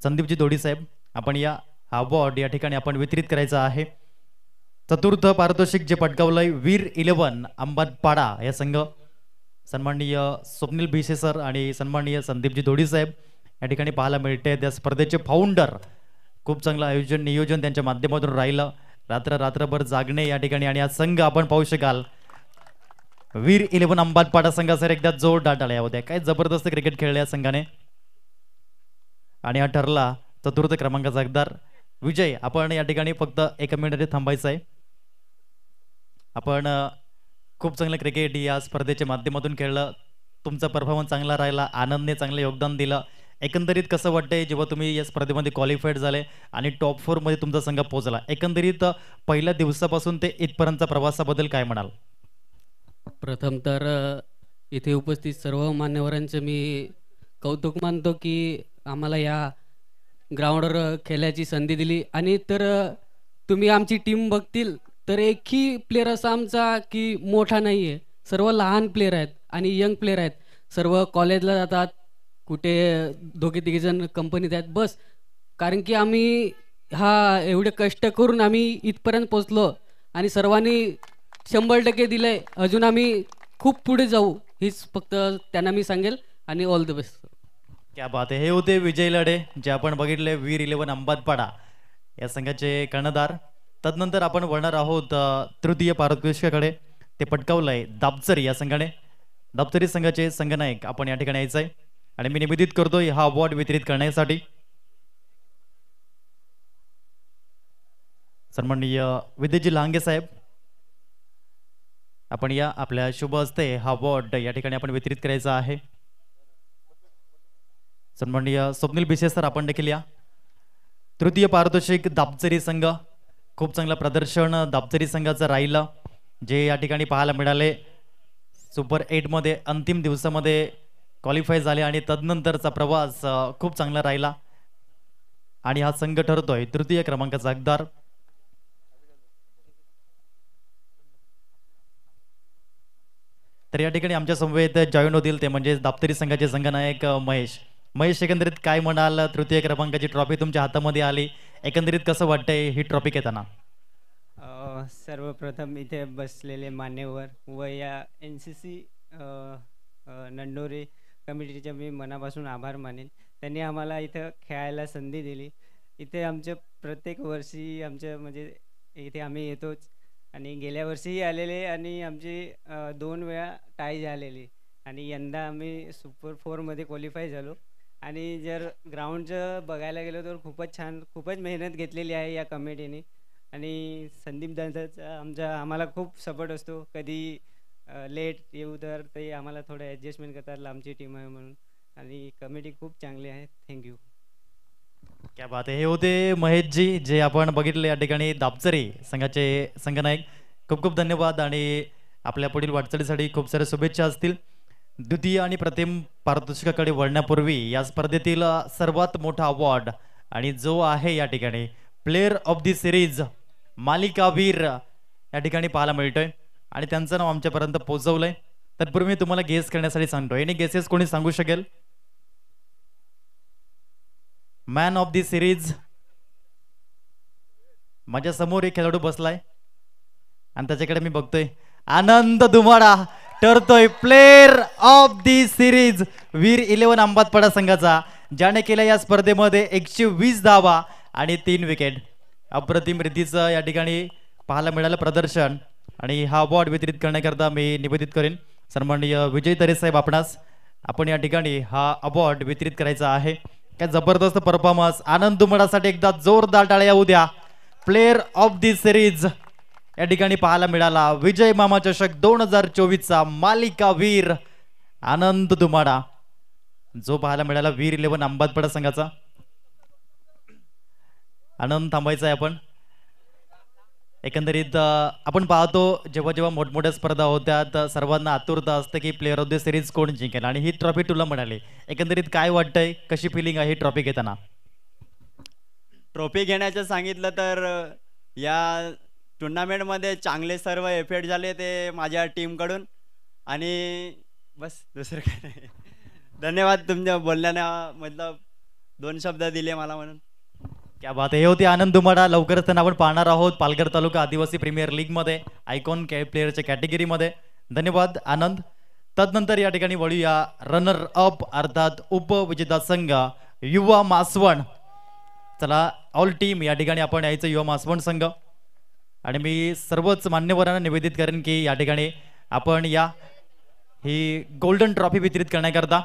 संदीपजी दोडी साहेब. आपण या हा अवॉर्ड या ठिकाणी आपण वितरित करायचा आहे. चतुर्थ पारितोषिक जे पटकावलंय वीर 11 अंबादपाडा या संघ. सन्माननीय स्वप्नील भिसे सर आणि सन्माननीय संदीपजी दोडी साहेब या ठिकाणी पाहायला मिळते. त्या स्पर्धेचे फाउंडर, खूप चांगलं आयोजन नियोजन त्यांच्या माध्यमातून राहिलं. रात्रभर जागणे या ठिकाणी. आणि हा संघ आपण पाहू शकाल वीर 11 अंबाजपाडा संघासर एकदा जोरदार टाळ्या होत्या. काय जबरदस्त क्रिकेट खेळले या संघाने. आणि हा ठरला चतुर्थ क्रमांकाचा हकदार विजय. आपण या ठिकाणी फक्त 1 मिनिट थांबायचं आहे. आपण खूप चांगलं क्रिकेट या स्पर्धेच्या माध्यमातून खेळलं. तुमचा परफॉर्मन्स चांगला राहिला. आनंदने चांगलं योगदान दिलं. एकंदरीत कसं वाटतंय जेव्हा तुम्ही या स्पर्धेमध्ये क्वालिफाईड झाले आणि टॉप 4 मध्ये तुमचा संघ पोहोचला? एकंदरीत पहिल्या दिवसापासून ते इथपर्यंतचा प्रवासाबद्दल काय म्हणाल? प्रथम तर इथे उपस्थित सर्व मान्यवरांचं मी कौतुक मानतो की आम्हाला या ग्राउंडवर खेळायची संधी दिली. आणि तर तुम्ही आमची टीम बघतील तर एकही प्लेअर असा आमचा की मोठा नाही आहे. सर्व लहान प्लेअर आहेत आणि यंग प्लेअर आहेत. सर्व कॉलेजला जातात, कुठे दोघे तिघेजण कंपनीत आहेत बस. कारण की आम्ही एवढे कष्ट करून आम्ही इथपर्यंत पोचलो आणि सर्वांनी 100% दिलंय. अजून आम्ही खूप पुढे जाऊ हीच फक्त त्यांना मी सांगेल. आणि ऑल द बेस्ट. क्या बात आहे. हे होते विजय लढे जे आपण बघितले वीर 11 अंबाजपाडा या संघाचे कर्णधार. तदनंतर आपण वळणार आहोत तृतीय पारितोषिकाकडे. ते पटकावलंय दाबचरी या संघाने. दाबचरी संघाचे संघनायक आपण या ठिकाणी यायचं आहे आणि मी निवेदित करतोय हा अवॉर्ड वितरित करण्यासाठी. सन्माननीय विद्याजी लांगे साहेब, आपण या आपल्या शुभ हस्ते हा अवॉर्ड या ठिकाणी आपण वितरित करायचा आहे. सन्माननीय स्वप्नील भिसे सर आपण देखील या. तृतीय पारितोषिक दाबचरी संघ. खूप चांगलं प्रदर्शन दाबचरी संघाचं राहिलं जे या ठिकाणी पाहायला मिळाले. सुपर 8 मध्ये अंतिम दिवसामध्ये क्वालिफाय झाले आणि तदनंतरचा प्रवास खूप चांगला राहिला आणि हा संघ ठरतोय तृतीय क्रमांकाचा हकदार. तर या ठिकाणी आमच्या समवेत जॉईन होतील ते म्हणजे दाबचरी संघाचे संघनायक महेश. एकंदरीत काय म्हणाल? तृतीय क्रमांकाची ट्रॉफी तुमच्या हातामध्ये आली. एकंदरीत कसं वाटतंय ही ट्रॉफी घेताना? सर्वप्रथम इथे बसलेले मान्यवर व या NCC नंडोरे कमिटीचे मी मनापासून आभार मानेन. त्यांनी आम्हाला इथं खेळायला संधी दिली. इथे आमच्या प्रत्येक वर्षी आमच्या म्हणजे इथे आम्ही येतोच आणि गेल्या वर्षीही आलेले आणि आमची 2 वेळा टाय झालेली आणि यंदा आम्ही सुपर 4 मध्ये क्वालिफाय झालो. आणि जर ग्राउंडचं बघायला गेलो तर खूपच छान, खूपच मेहनत घेतलेली आहे या कमिटीने. आणि संदीप दादाचा आम्हाला खूप सपोर्ट असतो. कधी लेट येऊ तर ते आम्हाला थोडं ॲडजस्टमेंट करतात, लांबची टीम आहे म्हणून. आणि कमिटी खूप चांगली आहे. थँक्यू. क्या बात आहे. हे होते महेशजी जे आपण बघितले या ठिकाणी दाबचरी संघाचे संघनायक. खूप खूप धन्यवाद आणि आपल्या पुढील वाटचालीसाठी खूप साऱ्या शुभेच्छा असतील. द्वितीय आणि प्रथम पारितोषिकाकडे वळण्यापूर्वी या स्पर्धेतील सर्वात मोठा अवॉर्ड आणि जो आहे या ठिकाणी प्लेअर ऑफ दी सिरीज मालिकावीर या ठिकाणी पाहायला मिळतोय आणि त्यांचं नाव आमच्यापर्यंत पोहोचवलंय. तत्पूर्वी मी तुम्हाला गेस करण्यासाठी सांगतोय. आणि गेसेस कोणी सांगू शकेल? मॅन ऑफ दी सिरीज माझ्या समोर एक खेळाडू बसलाय आणि त्याच्याकडे मी बघतोय. आनंद दुमाडा ठरतोय प्लेअर ऑफ दी सिरीज वीर 11 अंबाजपाडा संघाचा, ज्याने केल्या या स्पर्धेमध्ये 120 धावा आणि 3 विकेट. अप्रतिम रीतीचं या ठिकाणी पाहायला मिळालं प्रदर्शन. आणि हा अवॉर्ड वितरित करण्याकरता मी निवेदित करेन सन्माननीय विजय तरे साहेब आपणास. आपण या ठिकाणी हा अवॉर्ड वितरित करायचा आहे. काय जबरदस्त परफॉर्मन्स. आनंद दुमडासाठी एकदा जोरदार टाळ्या येऊ द्या. प्लेअर ऑफ दी सिरीज या ठिकाणी पाहायला मिळाला विजय मामा चषक 2024चा मालिकावीर आनंद दुमाडा जो पाहायला मिळाला वीर 11 अंबाजपाडा संघाचा. आनंद थांबायचा आहे आपण. एकंदरीत आपण पाहतो जेव्हा जेव्हा मोठमोठ्या स्पर्धा होत्या तर सर्वांना आतुरता असते की प्लेअर ऑफ द सिरीज कोण जिंकेल आणि ही ट्रॉफी तुला मिळाली. एकंदरीत काय वाटतंय? कशी फिलिंग आहे ही ट्रॉफी घेताना? ट्रॉफी घेण्याचं सांगितलं तर या टुर्नामेंटमध्ये चांगले सर्व एफर्ट झाले ते माझ्या टीमकडून आणि बस दुसरं काय नाही. धन्यवाद तुमच्या बोलण्याने मतलब 2 शब्द दिले मला म्हणून. क्या बात आहे. हे होते आनंद दुमाडा. लवकरच त्यांना आपण पाहणार आहोत पालघर तालुका आदिवासी प्रीमियर लीग मध्ये आयकॉन प्लेअरच्या कॅटेगरीमध्ये. धन्यवाद आनंद. तदनंतर या ठिकाणी वळूया रनर अप अर्थात उपविजेता संघ युवा मासवण. चला ऑल टीम या ठिकाणी आपण यायचं युवा मासवण संघ. आणि मी सर्वच मान्यवरांना निवेदित करेन की या ठिकाणी आपण या ही गोल्डन ट्रॉफी वितरित करण्याकरता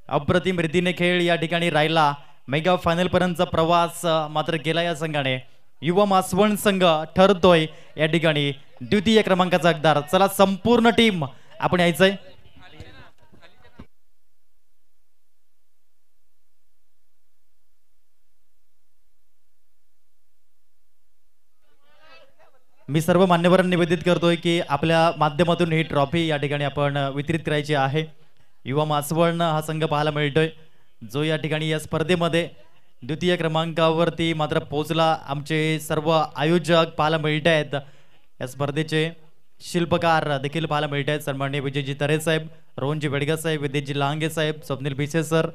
अप्रतिम रीतीने खेळ या ठिकाणी राहिला. मेगा फायनल पर्यंतचा प्रवास मात्र केला या संघाने. युवा मासवण संघ ठरतोय या ठिकाणी द्वितीय क्रमांकाचा हकदार. चला संपूर्ण टीम आपण यायचंय. मी सर्व मान्यवरांना निवेदित करतोय की आपल्या माध्यमातून ही ट्रॉफी या ठिकाणी आपण वितरित करायची आहे. युवा मासवण हा संघ पाहायला मिळतोय जो या ठिकाणी या स्पर्धेमध्ये द्वितीय क्रमांकावरती मात्र पोहोचला. आमचे सर्व आयोजक पाहायला मिळत आहेत. या स्पर्धेचे शिल्पकार देखील पाहायला मिळत आहेत. सन्माननीय विजयजी तरे साहेब, रोहनजी बेडगा साहेब, विद्येशजी लांगे साहेब, स्वप्नील भिसे सर,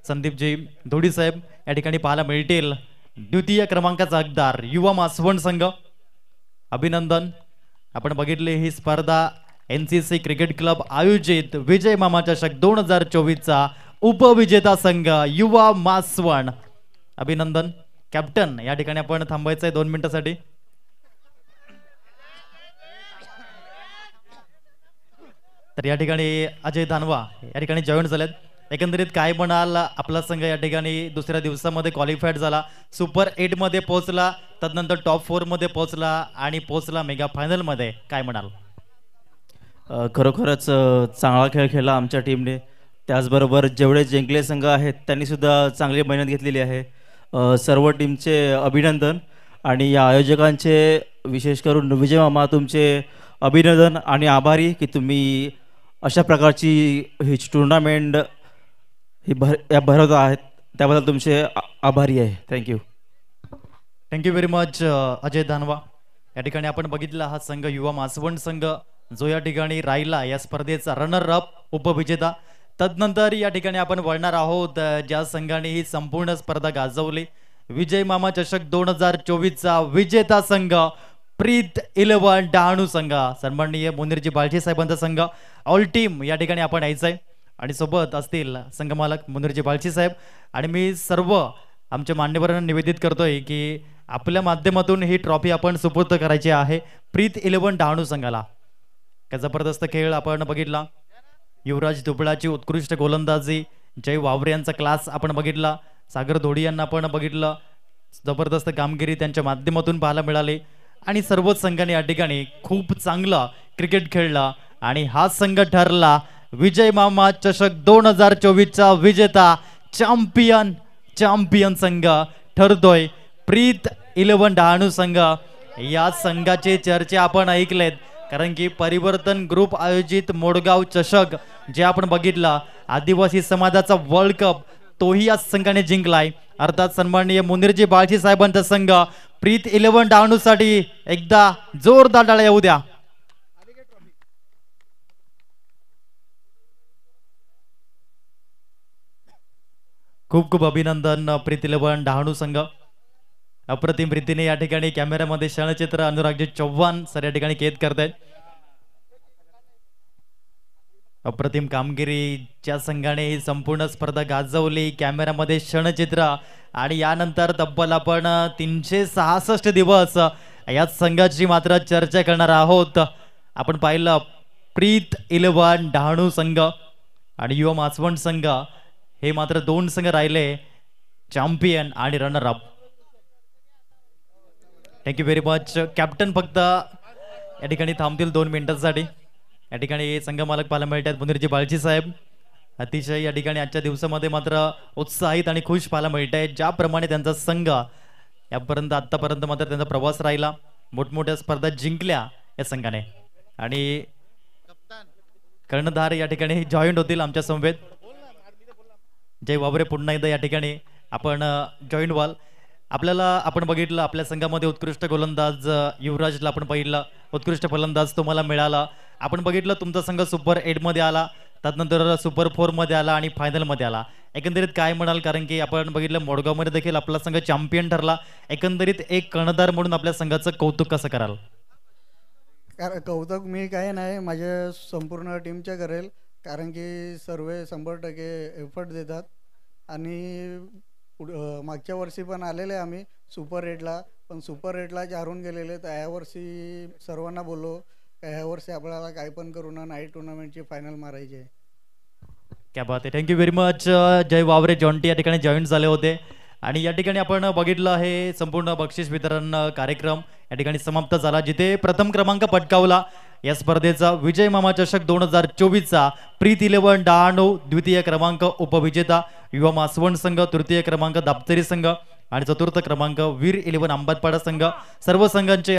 संदीपजी धोडी साहेब या ठिकाणी पाहायला मिळतील. द्वितीय क्रमांकाचा हकदार युवा मासवण संघ. अभिनंदन. आपण बघितले ही स्पर्धा NCC क्रिकेट क्लब आयोजित विजय मामा चषक 2024चा उपविजेता संघ युवा मासवण. अभिनंदन. कॅप्टन या ठिकाणी आपण थांबायचंय 2 मिनिटांसाठी. तर या ठिकाणी अजय धानवा या ठिकाणी जॉईन झालेत. एकंदरीत काय म्हणाल, आपला संघ या ठिकाणी दुसऱ्या दिवसामध्ये क्वालिफाईड झाला, सुपर 8 मध्ये पोहोचला, तदनंतर टॉप 4 मध्ये पोहोचला आणि पोहोचला मेगा फायनल मध्ये. काय म्हणाल? खरोखरच चांगला खेळ खेळला आमच्या टीमने. त्याचबरोबर जेवढे जिंकले संघ आहेत त्यांनी सुद्धा चांगली मेहनत घेतलेली आहे. सर्व टीमचे अभिनंदन. आणि या आयोजकांचे विशेष करून विजय मामा तुमचे अभिनंदन आणि आभारी की तुम्ही अशा प्रकारची ही टुर्नामेंट ही भरवत आहेत, त्याबद्दल तुमचे आभारी आहे. Thank you. Thank you very much Ajay Dhanwa. या ठिकाणी आपण बघितला हा संघ युवा मासवण संघ जो या ठिकाणी राहिला या स्पर्धेचा रनर अप उपविजेता. तदनंतर या ठिकाणी आपण वळणार आहोत ज्या संघाने ही संपूर्ण स्पर्धा गाजवली. विजय मामा चषक 2024चा विजेता संघ प्रीत 11 डहाणू संघ. सन्माननीय मुनीरजी बाळशी साहेबांचा संघ. ऑल टीम या ठिकाणी आपण यायचंय आणि सोबत असतील संघमालक मुनीरजी बाळशी साहेब. आणि मी सर्व आमच्या मान्यवरांना निवेदित करतोय की आपल्या माध्यमातून ही ट्रॉफी आपण सुपूर्द करायची आहे प्रीत 11 डहाणू संघाला. काय जबरदस्त खेळ आपण बघितला. युवराज दुबळाची उत्कृष्ट गोलंदाजी, जय वावरे यांचा क्लास आपण बघितला, सागर धोडी यांना आपण बघितलं. जबरदस्त कामगिरी त्यांच्या माध्यमातून पाहायला मिळाली आणि सर्वच संघाने या ठिकाणी खूप चांगलं क्रिकेट खेळला आणि हा संघ ठरला विजय मामा चषक 2024चा विजेता. चॅम्पियन संघ ठरतोय प्रीत 11 डहाणू संघ. या संघाचे चर्चा आपण ऐकलेत कारण की परिवर्तन ग्रुप आयोजित मोडगाव चषक जे आपण बघितला, आदिवासी समाजाचा वर्ल्ड कप तोही या संघाने जिंकलाय. अर्थात सन्माननीय मुनीरजी बाळशी साहेबांचा संघ प्रीत 11 डहाणू साठी एकदा जोरदार टाळ्या येऊ द्या. खूप खूप अभिनंदन प्रीत 11 डहाणू संघ. अप्रतिम रीतीने या ठिकाणी कॅमेऱ्यामध्ये क्षणचित्र अनुरागजी चव्हाण सर या ठिकाणी कैद करतायत. अप्रतिम कामगिरी ज्या संघाने ही संपूर्ण स्पर्धा गाजवली. कॅमेऱ्यामध्ये क्षणचित्र आणि यानंतर तब्बल आपण 366 दिवस या संघाची मात्र चर्चा करणार आहोत. आपण पाहिलं प्रीत 11 डहाणू संघ आणि युवा मासवण संघ हे मात्र 2 संघ राहिले चॅम्पियन आणि runner up. Thank you very much. Captain फक्त या ठिकाणी थांबतील 2 मिनिटांसाठी. या ठिकाणी संघ मालक पाहायला मिळतात मुनीरजी बाळशी साहेब. अतिशय या ठिकाणी आजच्या दिवसामध्ये मात्र उत्साहित आणि खुश पाहायला मिळत आहे. ज्याप्रमाणे त्यांचा संघ यापर्यंत आतापर्यंत मात्र त्यांचा प्रवास राहिला, मोठमोठ्या स्पर्धा जिंकल्या या संघाने आणि कर्णधार या ठिकाणी जॉईंट होतील आमच्या समवेत. जय वावरे पुन्हा एकदा या ठिकाणी आपण जॉईंट व्हाल. आपल्याला आपण बघितलं आपल्या संघामध्ये उत्कृष्ट गोलंदाज युवराजला आपण पाहिलं, उत्कृष्ट फलंदाज तुम्हाला मिळाला. आपण बघितलं तुमचा संघ सुपर 8 मध्ये आला, त्यानंतर सुपर 4 मध्ये आला आणि फायनल मध्ये आला. एकंदरीत काय म्हणाल, कारण की आपण बघितलं मोडगावमध्ये देखील आपला संघ चॅम्पियन ठरला. एकंदरीत एक कर्णधार म्हणून आपल्या संघाचं कौतुक कसं कराल? कौतुक मी काय नाही, माझ्या संपूर्ण टीमच्या करेल, कारण की सर्व 100% एफर्ट देतात आणि मागच्या वर्षी पण आलेले आम्ही सुपर 8ला, पण सुपर 8ला हारून गेलेले. तर यावर्षी सर्वांना बोललो का ह्या वर्षी आपल्याला काय पण करून नाईट टुर्नामेंटची फायनल मारायची आहे. क्या बात आहे. Thank you very much. Jay Wavare Jonty या ठिकाणी जॉईन झाले होते आणि या ठिकाणी आपण बघितलं हे संपूर्ण बक्षीस वितरण कार्यक्रम या ठिकाणी समाप्त झाला, जिथे प्रथम क्रमांक पटकावला या स्पर्धेचा विजय मामा चषक 2024चा प्रीत 11 डहाणू, द्वितीय क्रमांक उपविजेता युवा मासवण संघ, तृतीय क्रमांक दाप्तरी संघ आणि चतुर्थ क्रमांक वीर 11 अंबटपाडा संघ. सर्व संघांचे